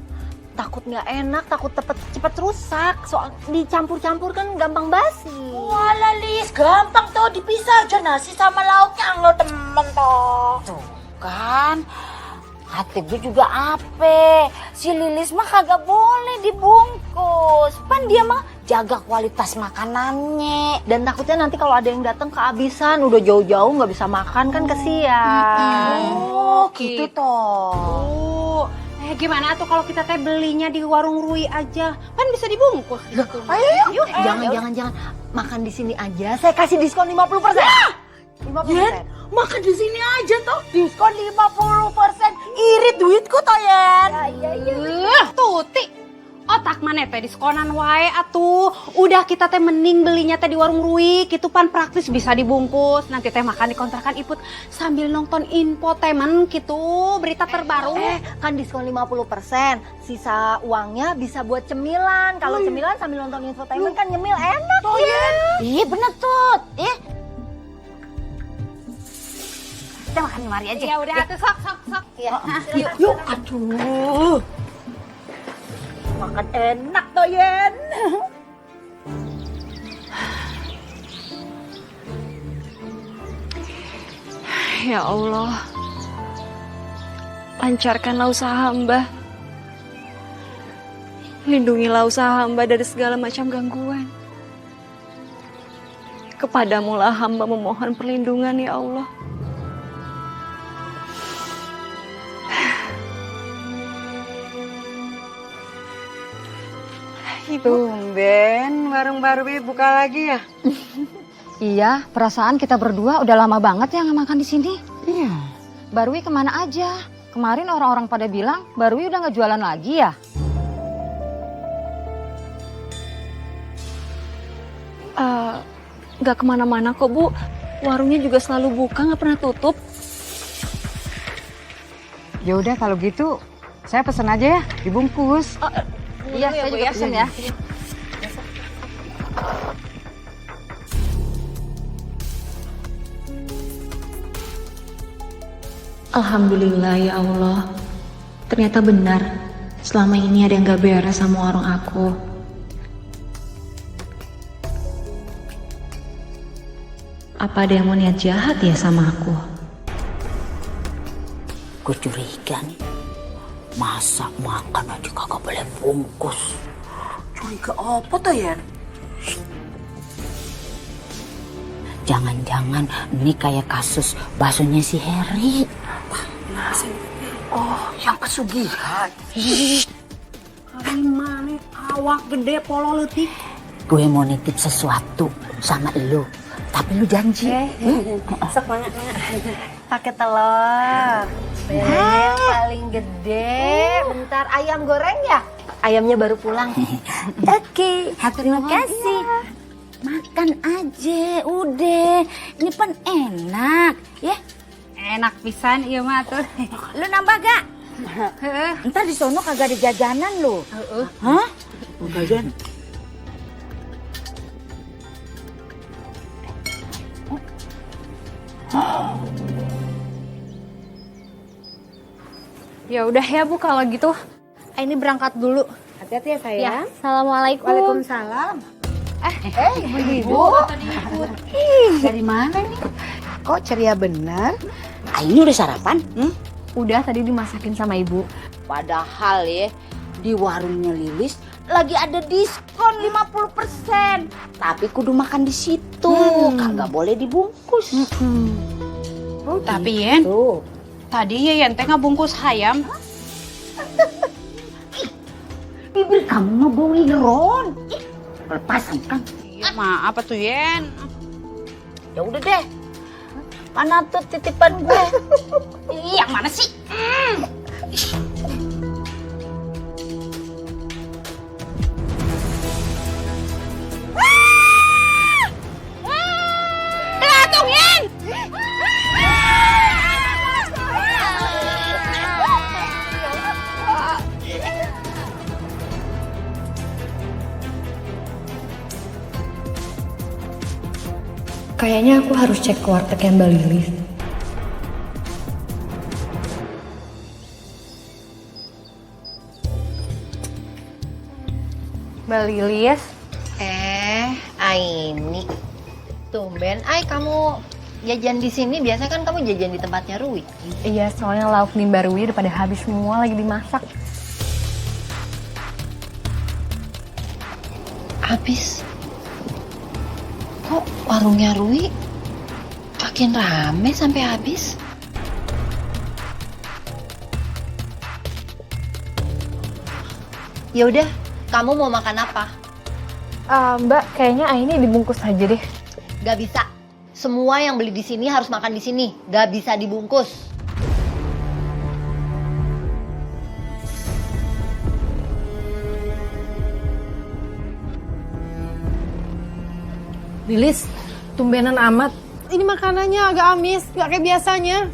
takut nggak enak, takut cepet rusak. Soal dicampur-campur kan gampang basi. Walah Lis, gampang tuh dipisah aja nasi sama lauknya lo temen toh. Tuh kan, hati gue juga apa? Si Lilis mah kagak boleh dibungkus. Pan dia mah jaga kualitas makanannya. Dan takutnya nanti kalau ada yang datang kehabisan, udah jauh-jauh nggak bisa makan kan kesian. Oh, gitu toh. Gimana tuh kalau kita teh belinya di warung Rui aja? Kan bisa dibungkus gitu. Ayo, yuk. Jangan. Makan di sini aja. Saya kasih diskon 50%. 50%. Makan di sini aja toh, diskon 50%. Irit duitku toh, Yen. Iya. Tuti. Otak mana teh diskonan wae atuh. Udah kita teh mending belinya teh di warung Rui, gitu pan praktis bisa dibungkus. Nanti teh makan di kontrakan Iput sambil nonton infotainment gitu, berita terbaru. Kan diskon 50%. Sisa uangnya bisa buat cemilan. Kalau cemilan sambil nonton infotainment kan nyemil enak. Toh, Yen. Iya bener tuh. Kita makan di mari aja. Ya udah atuh sok. Ya. Yuk, aduh. Makan enak toh, Yen. Ya Allah, lancarkanlah usaha hamba. Lindungilah usaha hamba dari segala macam gangguan. Kepadamu lah hamba memohon perlindungan ya Allah. Tumben warung Barwi buka lagi ya? Iya, perasaan kita berdua udah lama banget ya nggak makan di sini. Iya. Barwi kemana aja? Kemarin orang-orang pada bilang Barwi udah nggak jualan lagi ya? Nggak kemana-mana kok Bu. Warungnya juga selalu buka, nggak pernah tutup. Ya udah kalau gitu saya pesen aja ya, dibungkus. Iya, saya juga pesen ya. Alhamdulillah ya Allah. Ternyata benar, selama ini ada yang gak beres sama warung aku. Apa ada yang mau niat jahat ya sama aku? Gue curiga nih. Masa makan aja kagak boleh bungkus? Curiga apa tuh ya? Jangan-jangan ini kayak kasus baksonya si Heri. Oh, yang pesugihan. Hari mana awak gede polo letik. Gue mau nitip sesuatu sama lu, tapi lu janji. Sok banget. Pakai telur. Yang paling gede. Bentar, ayam goreng ya? Ayamnya baru pulang. Oke, terima kasih. Makan aja, udah. Ini pan enak, ya. Enak pisan iya mah tuh. Lu nambah gak? Ntar di sono kagak ada jajanan lu. Hah? Jajan. Ya udah ya Bu, kalau gitu ini berangkat dulu. Hati-hati ya sayang. Ya, assalamualaikum. Waalaikumsalam. Ibu-ibu. Dari mana nih? Kok ceria benar? Ini udah sarapan? Udah, tadi dimasakin sama ibu. Padahal ya, di warungnya Lilis lagi ada diskon 50%. Tapi kudu makan di situ, kagak boleh dibungkus. Tapi Yen, tadi Yen teh ngabungkus ayam. Bibir kamu mah bau Ron. Lepasan kan? Iya maaf apa tuh Yen? Ya udah deh. Mana tuh titipan gue? Yang mana sih? Latung Yen! Kayaknya aku harus cek ke wartegnya Mbak Lilis. Mbak Lilis. Aini. Tumben, kamu jajan di sini. Biasa kan kamu jajan di tempatnya Rui. Iya, soalnya lauk di Mbak Rui udah pada habis semua, lagi dimasak. Habis. Kok warungnya Rui makin rame sampai habis? Ya udah, kamu mau makan apa? Mbak, kayaknya Aini dibungkus aja deh. Gak bisa. Semua yang beli di sini harus makan di sini. Gak bisa dibungkus. Lilis, tumbenan amat. Ini makanannya agak amis, gak kayak biasanya.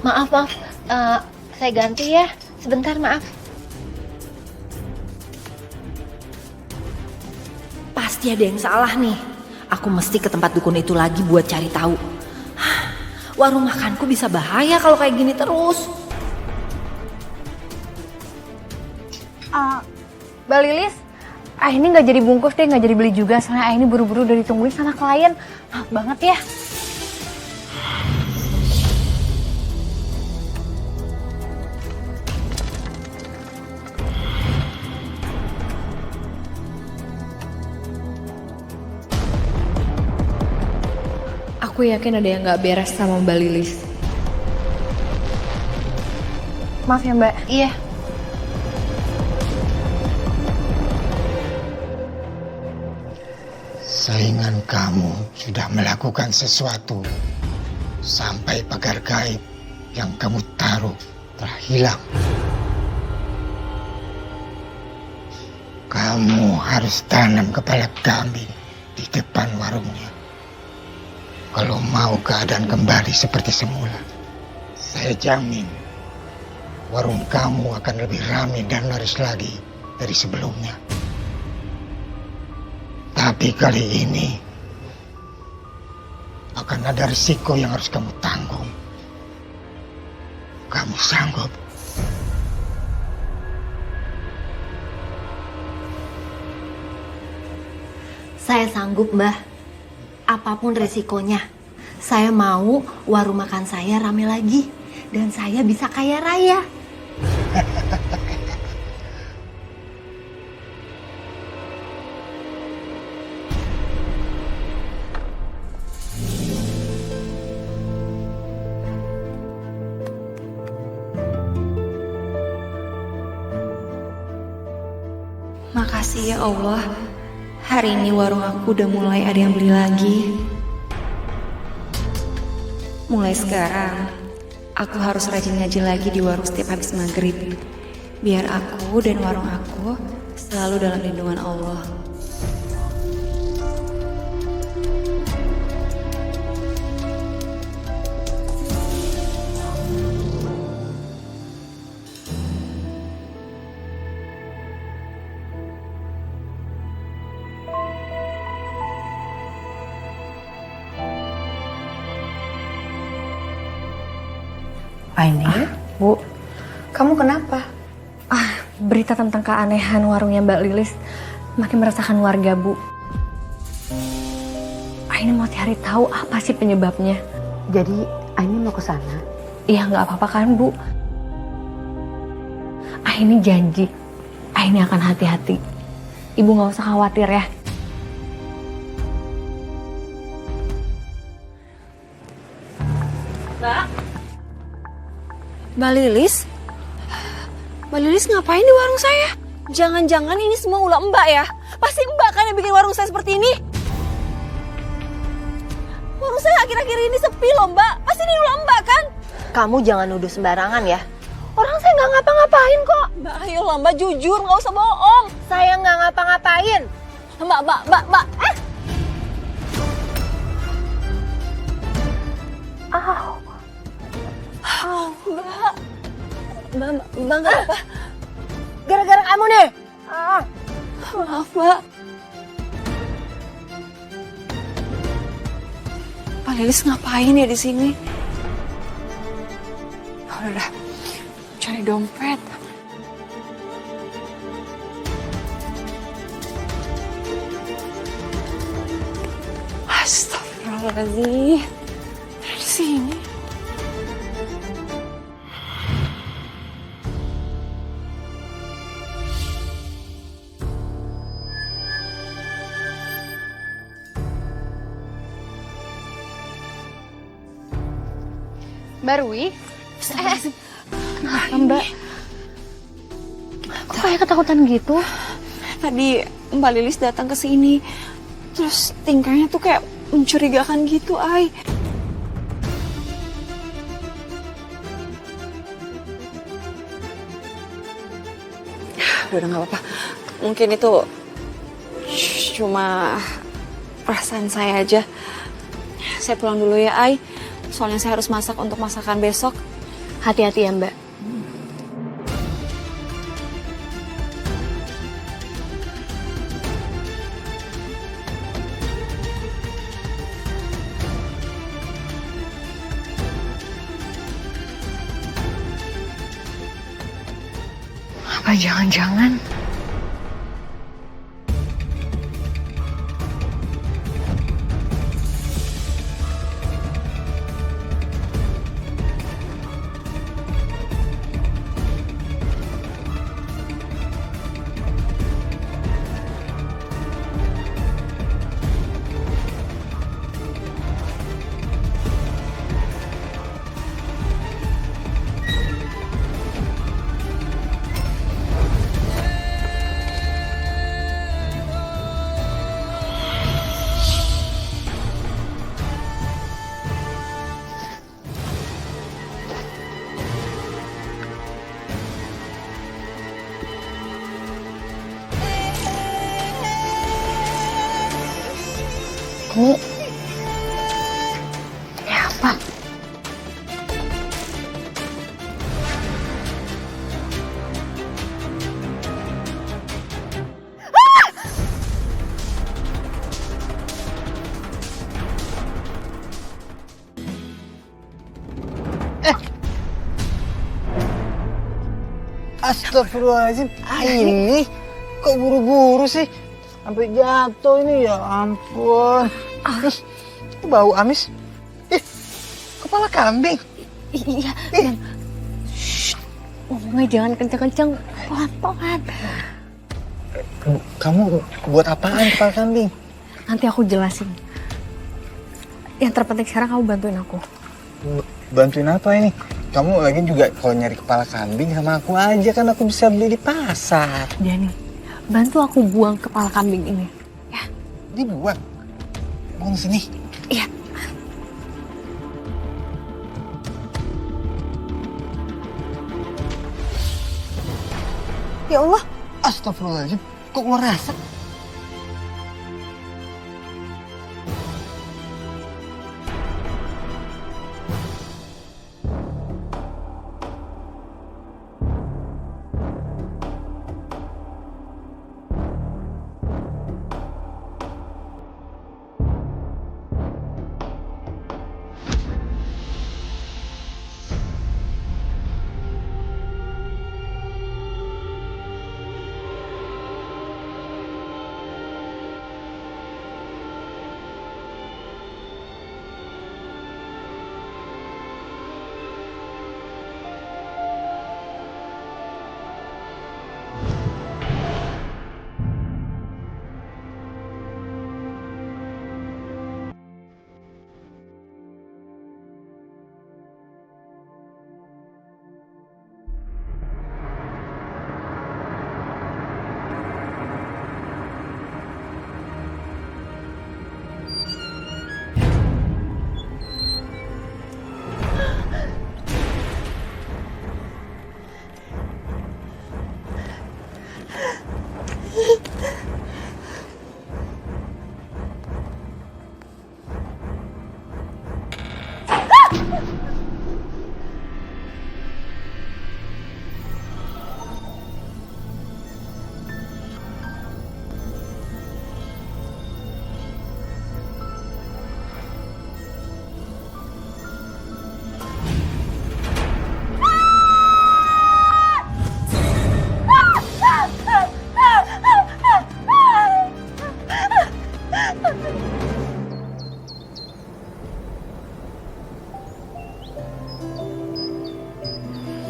Maaf. Saya ganti ya. Sebentar, maaf. Pasti ada yang salah nih. Aku mesti ke tempat dukun itu lagi buat cari tahu. Warung makanku bisa bahaya kalau kayak gini terus. Mbak Lilis, Aini nggak jadi bungkus deh, nggak jadi beli juga. Soalnya Aini buru-buru udah ditungguin sama klien. Maaf banget ya. Aku yakin ada yang gak beres sama Mbak Lilis. Maaf ya Mbak. Iya. Saingan kamu sudah melakukan sesuatu sampai pagar gaib yang kamu taruh telah hilang. Kamu harus tanam kepala kambing di depan warungnya. Kalau mau keadaan kembali seperti semula, saya jamin warung kamu akan lebih ramai dan laris lagi dari sebelumnya. Tapi kali ini akan ada risiko yang harus kamu tanggung. Kamu sanggup? Saya sanggup, Mbah. Apapun resikonya. Saya mau warung makan saya rame lagi. Dan saya bisa kaya raya. Makasih ya Allah. Hari ini warung aku udah mulai ada yang beli lagi. Mulai sekarang, aku harus rajin ngaji lagi di warung setiap habis maghrib. Biar aku dan warung aku selalu dalam lindungan Allah. Aini, Bu, kamu kenapa? Berita tentang keanehan warungnya Mbak Lilis makin meresahkan warga, Bu. Aini mau cari tahu apa sih penyebabnya. Jadi Aini mau ke sana? Iya, nggak apa-apa kan, Bu? Aini janji, Aini akan hati-hati. Ibu nggak usah khawatir ya. Mbak Lilis? Mbak Lilis ngapain di warung saya? Jangan-jangan ini semua ulah Mbak ya? Pasti Mbak kan yang bikin warung saya seperti ini? Warung saya akhir-akhir ini sepi loh Mbak. Pasti ini ulah Mbak kan? Kamu jangan nuduh sembarangan ya. Orang saya nggak ngapa-ngapain kok. Mbak ayolah Mbak jujur, nggak usah bohong. Saya nggak ngapa-ngapain. Mbak. Mbak nggak apa. Gara-gara kamu nih. Maaf Mbak. Pak Lilis ngapain ya di sini? Udah, cari dompet. Astagfirullahaladzim. Di sini. Mbak Rui? Kenapa Mbak? Kok kayak ketakutan gitu? Tadi Mbak Lilis datang ke sini, terus tingkahnya tuh kayak mencurigakan gitu, Ay. Udah nggak apa-apa. Mungkin itu cuma perasaan saya aja. Saya pulang dulu ya, Ay. Soalnya saya harus masak untuk masakan besok. Hati-hati ya, Mbak. Apa jangan-jangan Ini apa? Astagfirullahaladzim, ini kok buru-buru sih? Sampai jatuh ini, ya ampun. Ih, kok bau amis? Ih, kepala kambing. Iya, Dan. Ngomongnya jangan kencang-kencang, pelan-pelan. Kamu buat apaan kepala kambing? Nanti aku jelasin. Yang terpenting sekarang kamu bantuin aku. Bantuin apa ini? Kamu lagi juga kalau nyari kepala kambing sama aku aja, kan aku bisa beli di pasar. Dani, bantu aku buang kepala kambing ini. Ya. Dibuang? Buang sini? Iya. Ya Allah, astagfirullahaladzim, kok keluar asap?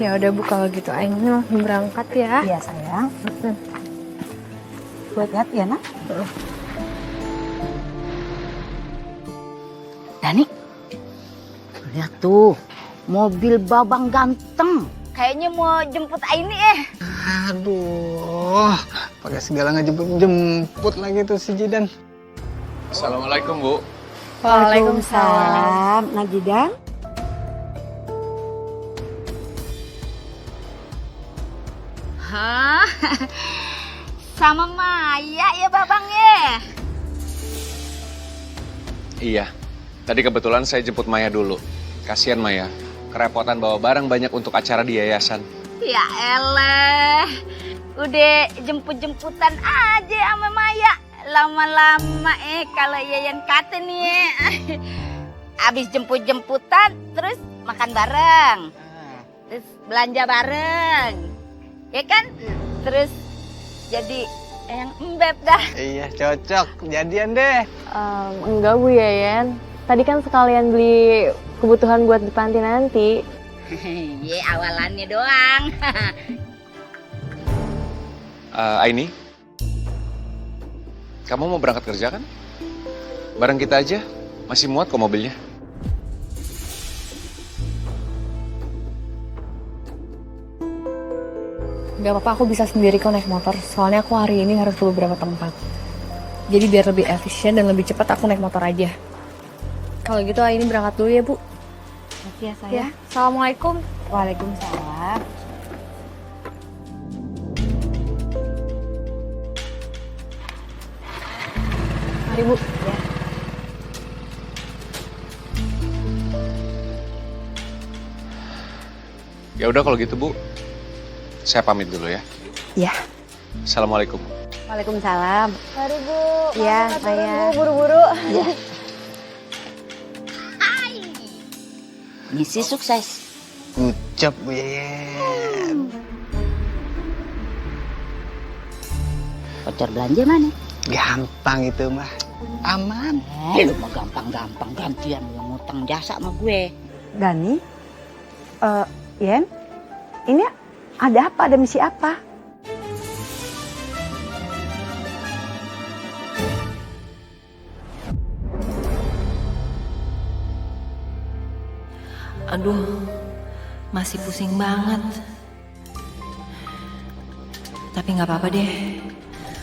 Ya udah Bu, kalau gitu Aing langsung berangkat ya. Iya sayang. Buat hati ya nak. Dani, lihat tuh, mobil babang ganteng. Kayaknya mau jemput Aini Aduh, pakai segala ngejemput lagi tuh si Jidan. Assalamualaikum, Bu. Waalaikumsalam. Najidan. Hah? Sama Maya ya babang ya? Iya, tadi kebetulan saya jemput Maya dulu. Kasihan Maya, kerepotan bawa barang banyak untuk acara di yayasan. Ya elah, udah jemput-jemputan aja sama Maya. Lama-lama kalau Yayan kata nih abis jemput-jemputan terus makan bareng. Terus belanja bareng. Ya kan? Terus jadi yang embeb dah. Iya, cocok. Jadian deh. Enggak Bu Yayan. Tadi kan sekalian beli kebutuhan buat di panti nanti. Ye, awalannya doang. Aini, kamu mau berangkat kerja kan? Bareng kita aja, masih muat kok mobilnya. Gak apa-apa, aku bisa sendiri kok naik motor. Soalnya aku hari ini harus ke beberapa tempat. Jadi biar lebih efisien dan lebih cepat aku naik motor aja. Kalau gitu Aini berangkat dulu ya Bu. Makasih ya sayang. Ya, Assalamualaikum. Waalaikumsalam. Mari Bu. Ya. Ya udah kalau gitu Bu, saya pamit dulu ya. Ya. Assalamualaikum. Waalaikumsalam. Mari Bu. Iya, Mari Maya. Bu, buru-buru. Iya. Misi sukses. Ucap Bu Yayat. Voucher belanja mana? Gampang itu mah. Aman. Lu mah gampang-gampang gantian yang ngutang jasa sama gue. Dani, Yen, ini ada apa? Ada misi apa? Aduh, masih pusing banget. Tapi nggak apa-apa deh.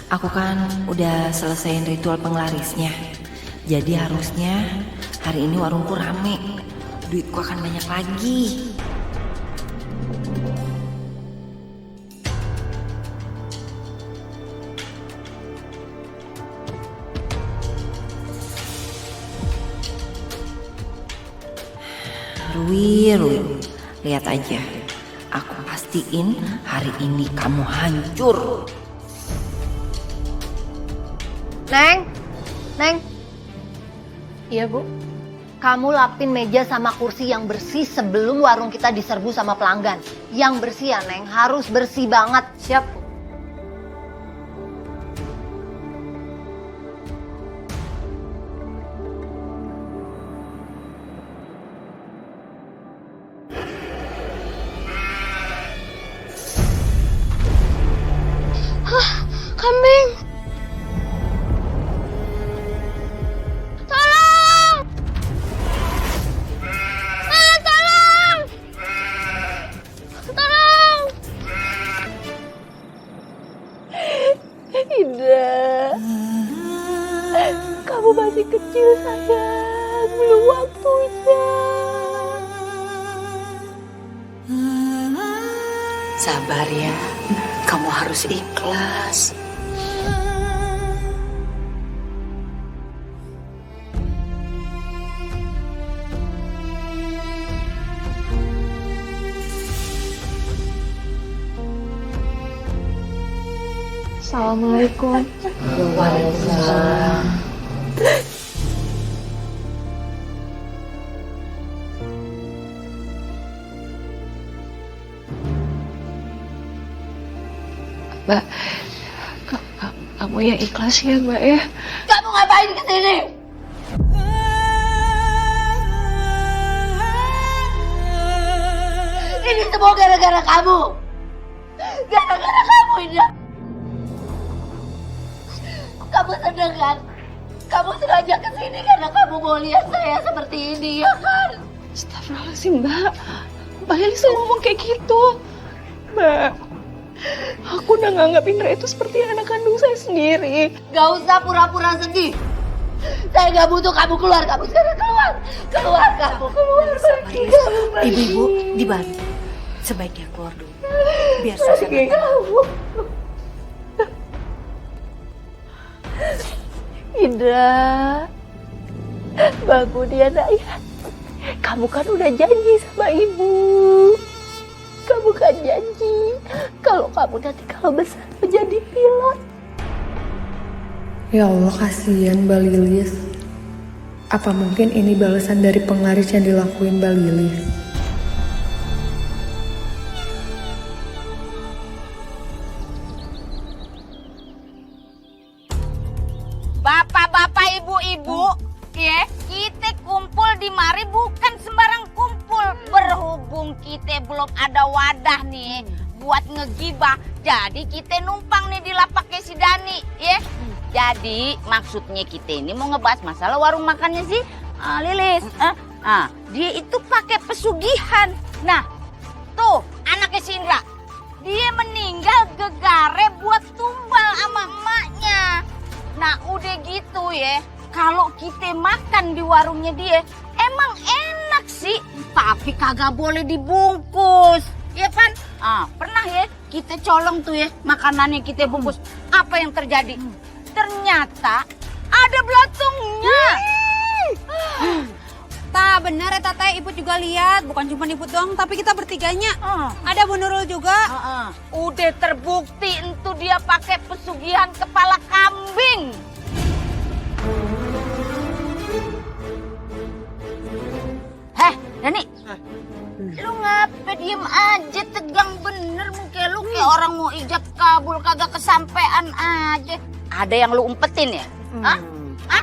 Aku kan udah selesaiin ritual penglarisnya. Jadi harusnya hari ini warungku rame. Duitku akan banyak lagi. Rui, lihat aja. Aku pastiin hari ini kamu hancur. Neng. Iya, Bu. Kamu lapin meja sama kursi yang bersih sebelum warung kita diserbu sama pelanggan. Yang bersih ya, Neng. Harus bersih banget. Siap, Bu. Kambing. Tolong. Tolong. Tolong. Indah. Kamu masih kecil, sayang. Belum waktunya. Sabar ya. Kamu harus ikhlas. Assalamualaikum. Waalaikumsalam. Mbak, kamu yang ikhlas ya, Mbak ya. Kamu ngapain kesini? Ini semua gara-gara kamu. Gara-gara kamu, Indah. Kamu seneng kan? Kamu sengaja kesini karena kamu mau lihat saya seperti ini, ya kan? Astagfirullahaladzim, Mbak. Mbak Lilis ngomong kayak gitu. Mbak, aku udah nganggap Indra itu seperti anak kandung saya sendiri. Gak usah pura-pura sedih. Saya gak butuh kamu keluar. Kamu sekarang keluar. Keluar kamu. Keluar. Pergi kamu. Ibu-ibu dibantu. Sebaiknya keluar dulu. Biar suasana kamu. Indra. Bangun ya, nak ya. Kamu kan udah janji sama ibu. Kamu kan janji kalau kamu nanti kalau besar menjadi pilot. Ya Allah, kasihan Mbak Lilis. Apa mungkin ini balasan dari penglaris yang dilakuin Mbak Lilis? Bapak-bapak, ibu-ibu, ya, kita kumpul di mari bukan sembarang kumpul. Berhubung kita belum ada wadah nih buat ngegibah, jadi kita numpang nih di lapaknya si Dani, ya. Jadi maksudnya kita ini mau ngebahas masalah warung makannya si Lilis. Dia itu pakai pesugihan. Nah, tuh anaknya si Indra, dia meninggal gegare buat tumbal sama emaknya. Nah udah gitu ya, kalau kita makan di warungnya dia emang enak sih, tapi kagak boleh dibungkus, ya kan? Pernah ya kita colong tuh ya makanannya kita bungkus. Apa yang terjadi? Ternyata ada belatungnya. Tah bener eta teh Ibu juga lihat, bukan cuma Ibu doang, tapi kita bertiganya. Ada Bu Nurul juga. Udah terbukti entu dia pakai pesugihan kepala kambing. Heh, Dani. Lu ngapa diem aja, tegang bener muka lu kayak orang mau ijab kabul kagak kesampean aja. Ada yang lu umpetin ya? Hah?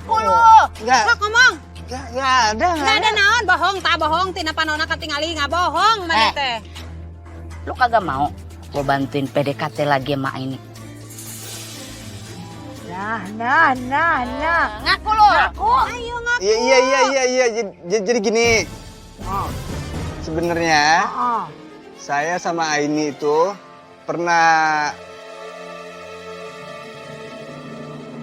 Aku lu. Enggak. Sok ngomong. Enggak ada. Nggak ada naon, bohong, tak bohong, tina panona ketingali nggak bohong, mana teh. Lu kagak mau gua bantuin PDKT lagi sama ini. Nah. Ngaku lu. Ngaku. Ayo ngaku. Iya. Jadi gini. Sebenarnya saya sama Aini itu pernah.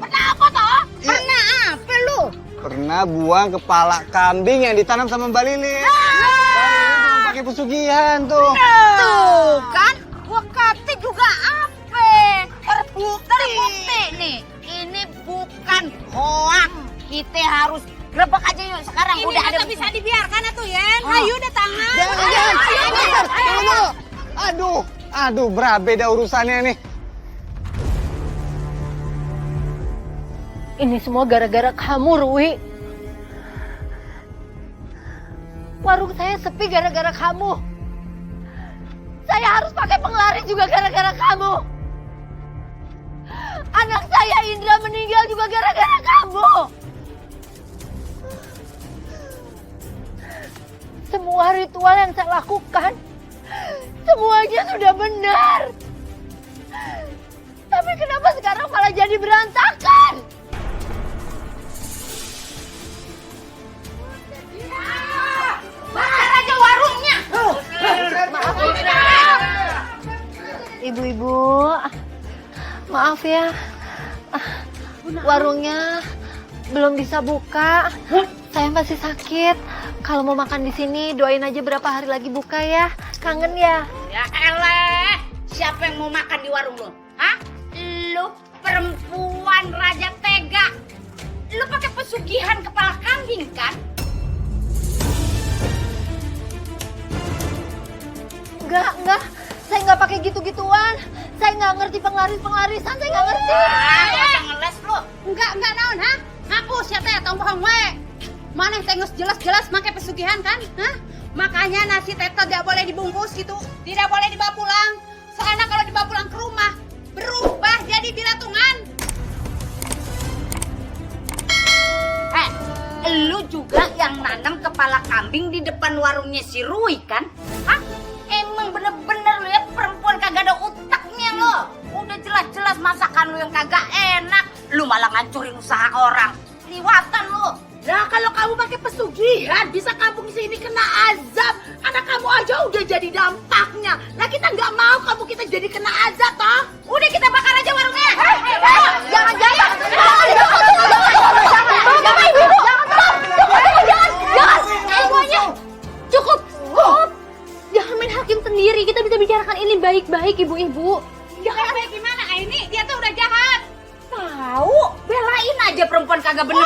Pernah apa toh? Pernah apa lu? Pernah buang kepala kambing yang ditanam sama Mbak Lilis. Pakai pesugihan tuh. Tuh kan, gua kata juga apa? Terbukti nih. Ini bukan hoak. Kita harus grebek aja yuk sekarang. Ini udah ada bisa dibiarkan atuh Yen. Hayu udah tangan. Jangan. Aduh, beda urusannya nih. Ini semua gara-gara kamu, Rui. Warung saya sepi gara-gara kamu. Saya harus pakai penglaris juga gara-gara kamu. Anak saya Indra meninggal juga gara-gara kamu. Semua ritual yang saya lakukan, semuanya sudah benar. Tapi kenapa sekarang malah jadi berantakan? Bakar aja warungnya. Ibu-ibu, maaf ya, warungnya belum bisa buka. Saya masih sakit. Kalau mau makan di sini, doain aja berapa hari lagi buka ya. Kangen ya? Ya elah, siapa yang mau makan di warung lu? Hah? Lu perempuan raja tega. Lu pakai pesugihan kepala kambing kan? Enggak. Saya nggak pakai gitu-gituan. Saya nggak ngerti penglaris-penglarisan. Saya nggak ngerti. Jangan ngeles lu. Enggak naon, ha? Ngaku siapa ya tong bohong we. Mana yang tengos jelas-jelas pakai pesugihan kan? Hah? Makanya nasi teh tidak boleh dibungkus gitu. Tidak boleh dibawa pulang. Soalnya kalau dibawa pulang ke rumah, berubah jadi biratungan. Lu juga yang nanam kepala kambing di depan warungnya si Rui kan? Hah? Emang bener-bener lu ya perempuan kagak ada otaknya lo. Udah jelas-jelas masakan lu yang kagak enak, lu malah ngancurin usaha orang. Liwatan lu. Nah kalau kamu pakai pesugihan bisa kampung sini kena azab. Anak kamu aja udah jadi dampaknya. Nah kita nggak mau kamu kita jadi kena azab toh. Udah kita bakar aja warungnya. Jangan. Semuanya cukup. Jangan main hakim sendiri. Kita bisa bicarakan ini baik-baik, ibu-ibu. Jahat baik gimana? Ini dia tuh udah jahat. Tahu, belain aja perempuan kagak bener.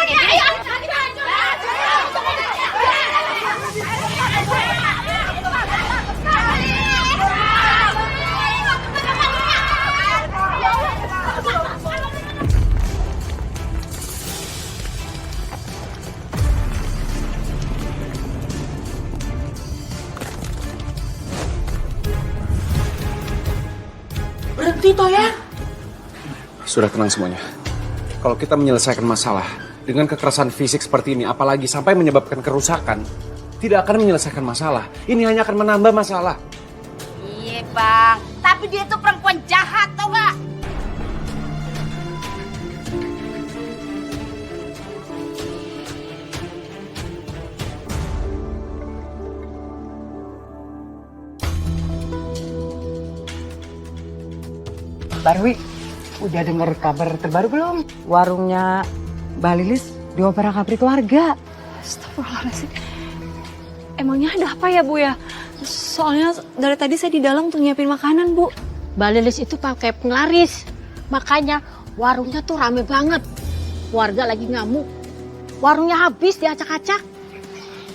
Berhenti toh ya. Sudah tenang semuanya. Kalau kita menyelesaikan masalah dengan kekerasan fisik seperti ini, apalagi sampai menyebabkan kerusakan, tidak akan menyelesaikan masalah. Ini hanya akan menambah masalah. Iya bang, tapi dia tuh perempuan jahat tau gak? Barwi, udah dengar kabar terbaru belum? Warungnya Mbak Lilis dioperak-abrik warga. Astagfirullahaladzim. Emangnya ada apa ya Bu ya? Soalnya dari tadi saya di dalam tuh nyiapin makanan Bu. Mbak Lilis itu pakai penglaris. Makanya warungnya tuh rame banget. Warga lagi ngamuk. Warungnya habis diacak-acak.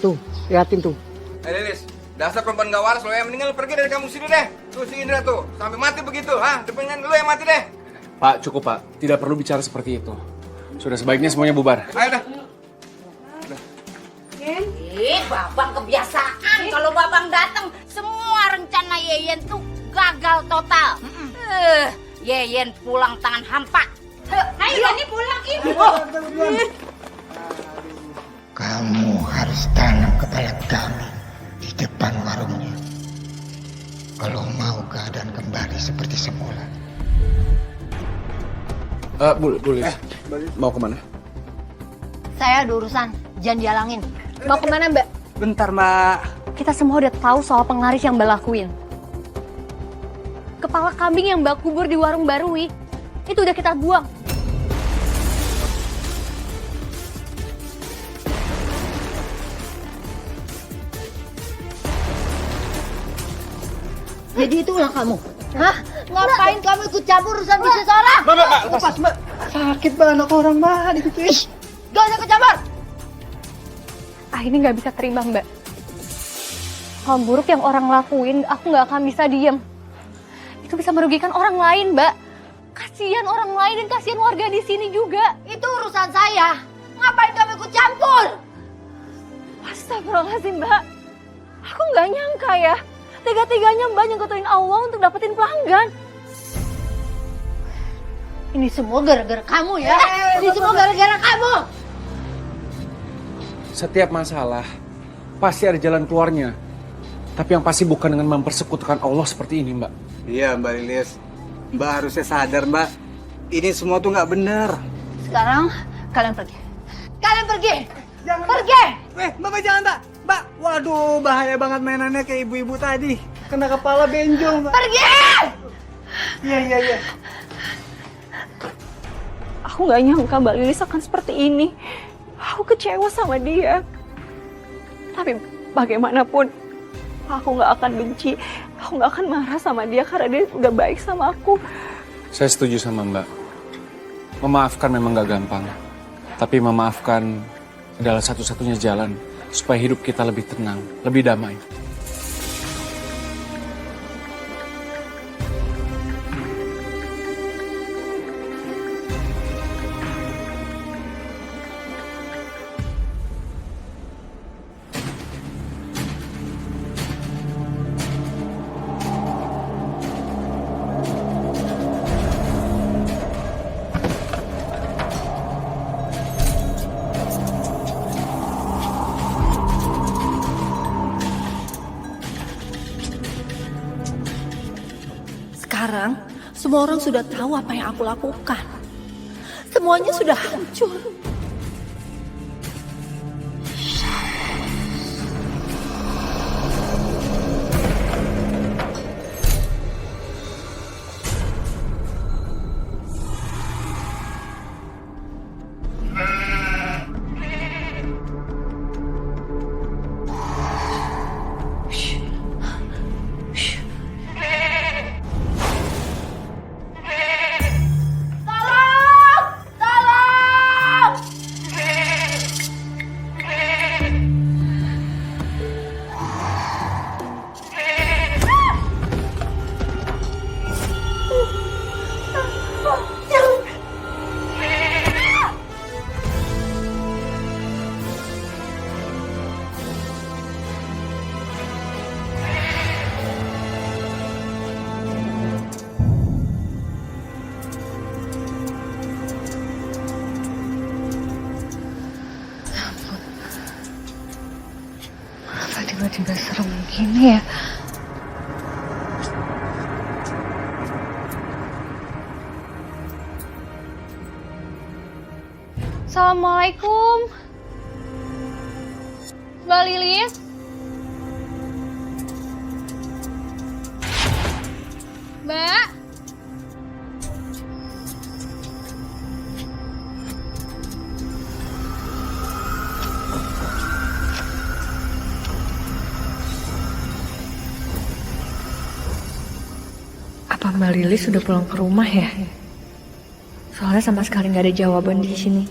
Tuh, Liatin tuh. Lilis, dasar perempuan gak waras lo ya. Mendingan lu pergi dari kampung sini deh. Tuh si Indra tuh, sampai mati begitu. Depannya lu yang mati deh. Pak, cukup Pak. Tidak perlu bicara seperti itu. Sudah sebaiknya semuanya bubar. Ayo dah. Babang kebiasaan. Kalau Babang datang, semua rencana Yeyen tuh gagal total. Yeyen pulang tangan hampa. Ayo Dani pulang ibu. Kamu harus tanam kepala kami di depan warungnya. Kalau mau keadaan kembali seperti semula. Boleh. Mau kemana? Saya ada urusan, jangan dihalangin. Mau kemana Mbak? Bentar Mbak. Kita semua udah tahu soal penglaris yang Mbak lakuin. Kepala kambing yang Mbak kubur di warung Barui, itu udah kita buang. Jadi itulah kamu. Hah? Ngapain kamu ikut campur urusan bisnis orang? Mbak, lepas Mbak. Sakit Mbak, anak orang Mbak, dikutin. Gak usah kecampur. Ini nggak bisa terima Mbak. Hal buruk yang orang lakuin, aku nggak akan bisa diem. Itu bisa merugikan orang lain Mbak. Kasihan orang lain dan kasihan warga di sini juga. Itu urusan saya. Ngapain kamu ikut campur? Astagfirullahaladzim Mbak. Aku nggak nyangka ya. Tega-teganya Mbak nyangkutin Allah untuk dapetin pelanggan. Ini semua gara-gara kamu ya. Ini semua gara-gara kamu. Setiap masalah pasti ada jalan keluarnya. Tapi yang pasti bukan dengan mempersekutukan Allah seperti ini, Mbak. Iya, Mbak Lilis. Mbak harusnya sadar, Mbak. Ini semua tuh nggak benar. Sekarang kalian pergi. Kalian pergi. Jangan. Pergi. Mbak jangan, Mbak. Mbak, waduh bahaya banget mainannya kayak ibu-ibu tadi. Kena kepala benjol, Mbak. Pergi. Iya. Aku nggak nyangka Mbak Lilis akan seperti ini. Aku kecewa sama dia. Tapi bagaimanapun, aku nggak akan benci. Aku nggak akan marah sama dia karena dia udah baik sama aku. Saya setuju sama Mbak. Memaafkan memang gak gampang. Tapi memaafkan adalah satu-satunya jalan supaya hidup kita lebih tenang, lebih damai. Sekarang, semua orang sudah tahu apa yang aku lakukan. Semuanya sudah hancur. Tiba-tiba serem gini ya. Assalamualaikum. Mbak Lilis. Mbak. Apa Mbak Lilis sudah pulang ke rumah ya? Soalnya sama sekali nggak ada jawaban di sini.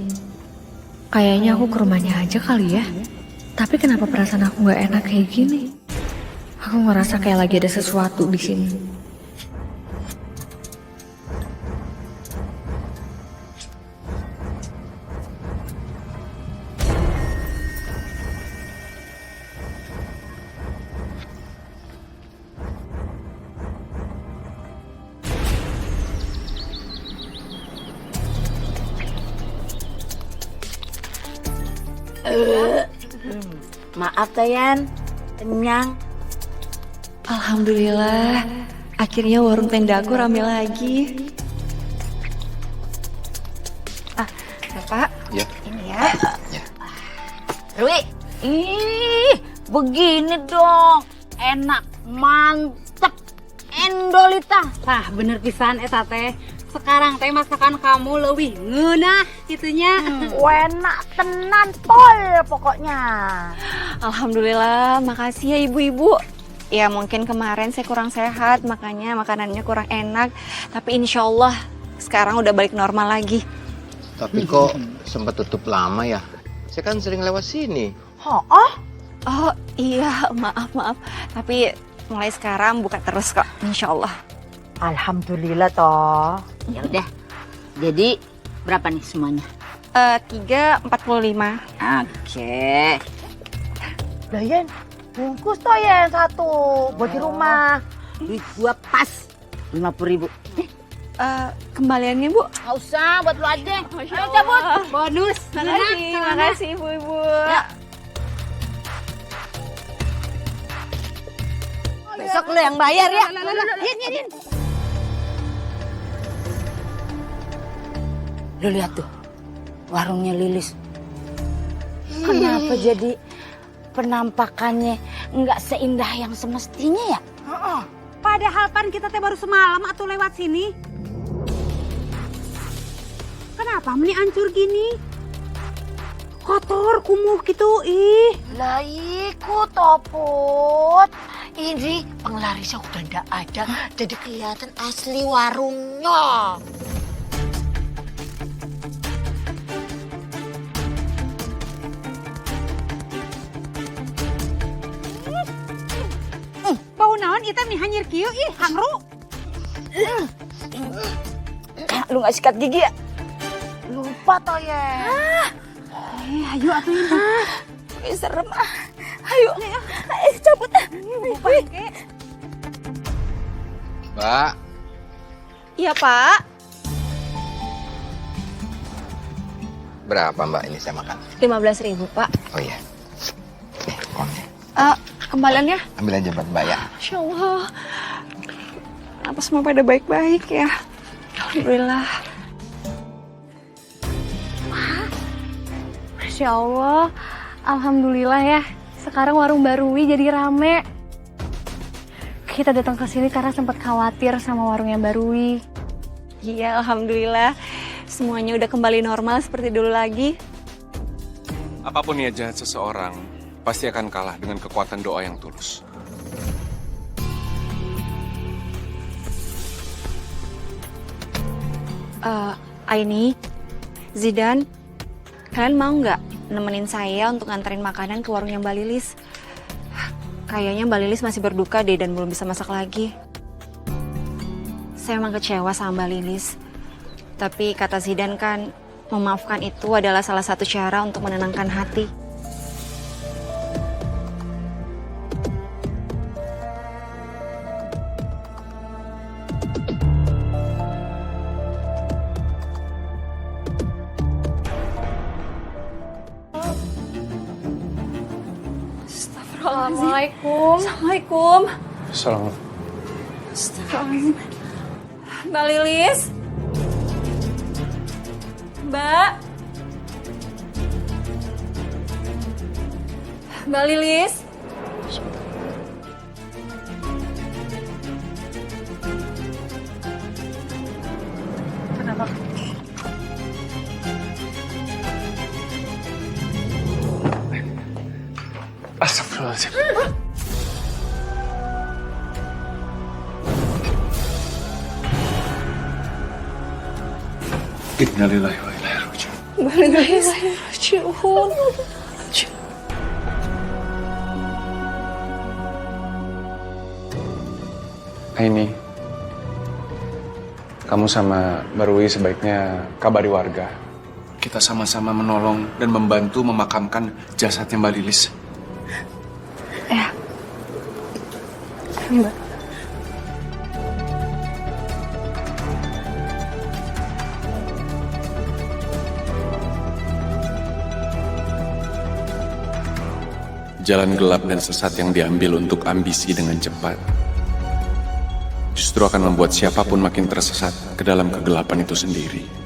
Kayaknya aku ke rumahnya aja kali ya. Tapi kenapa perasaan aku nggak enak kayak gini? Aku ngerasa kayak lagi ada sesuatu di sini. Maaf Tayan, kenyang. Alhamdulillah, akhirnya warung tenda aku rame lagi. Bapak, Ya. ini ya. Rwi, ih, begini dong, enak, mantep, endolita. Tah bener pisan eta teh. Sekarang teh masakan kamu lebih ngeunah gitunya. Enak tenan pol pokoknya. Alhamdulillah, makasih ya ibu-ibu. Ya mungkin kemarin saya kurang sehat, makanya makanannya kurang enak. Tapi insya Allah sekarang udah balik normal lagi. Tapi kok sempat tutup lama ya? Saya kan sering lewat sini. Oh iya, maaf. Tapi mulai sekarang buka terus kok, insya Allah. Alhamdulillah toh. Ya udah, jadi berapa nih semuanya? 3.45. Oke. Layan, bungkus toh ya yang satu buat di rumah. Duit gua pas 50.000. Kembaliannya Bu? Nggak usah, buat lu aja. Ayo cabut. Bonus. Makasih ibu-ibu. Ya. Besok lu yang bayar ya. Yin. Lu lihat tuh, warungnya Lilis. Kenapa jadi penampakannya nggak seindah yang semestinya ya? Padahal pan kita teh baru semalam atuh lewat sini. Kenapa meni hancur gini? Kotor, kumuh gitu, ih. Lah iku toput. Ini penglarisnya udah ndak ada, jadi kelihatan asli warungnya. Bau naon ieu teh hanyir kieu ih, hangru. Lu nggak sikat gigi ya? Lupa toh ya. Ayo atuh Indah. Serem ah. Ayo, cabut ah. Mbak, Iya Pak. berapa Mbak ini saya makan? 15.000 Pak. Oh iya. Nih, uangnya. Kembaliannya? Ambil aja buat Mbak ya. Insya Allah. Apa semua pada baik-baik ya? Alhamdulillah. Masya Allah, alhamdulillah ya. Sekarang warung Barui jadi rame. Kita datang ke sini karena sempat khawatir sama warung yang Barui. Iya, alhamdulillah. Semuanya udah kembali normal seperti dulu lagi. Apapun niat jahat seseorang, pasti akan kalah dengan kekuatan doa yang tulus. Aini, Zidan, kalian mau nggak nemenin saya untuk nganterin makanan ke warungnya Mbak Lilis? Kayaknya Mbak Lilis masih berduka deh dan belum bisa masak lagi. Saya emang kecewa sama Mbak Lilis. Tapi kata Zidan kan, memaafkan itu adalah salah satu cara untuk menenangkan hati. Assalamualaikum. Assalamualaikum. Assalamualaikum. Astagfirullahaladzim. Mbak Lilis? Mbak? Mbak Lilis? Kenapa? Astagfirullahaladzim. Innalillahi wa inna ilaihi raji'un. Mbak Lilis? Ini, kamu sama Mbak Rui sebaiknya kabari warga. Kita sama-sama menolong dan membantu memakamkan jasadnya Mbak Lilis. Ya. Mbak. Jalan gelap dan sesat yang diambil untuk ambisi dengan cepat justru akan membuat siapapun makin tersesat ke dalam kegelapan itu sendiri.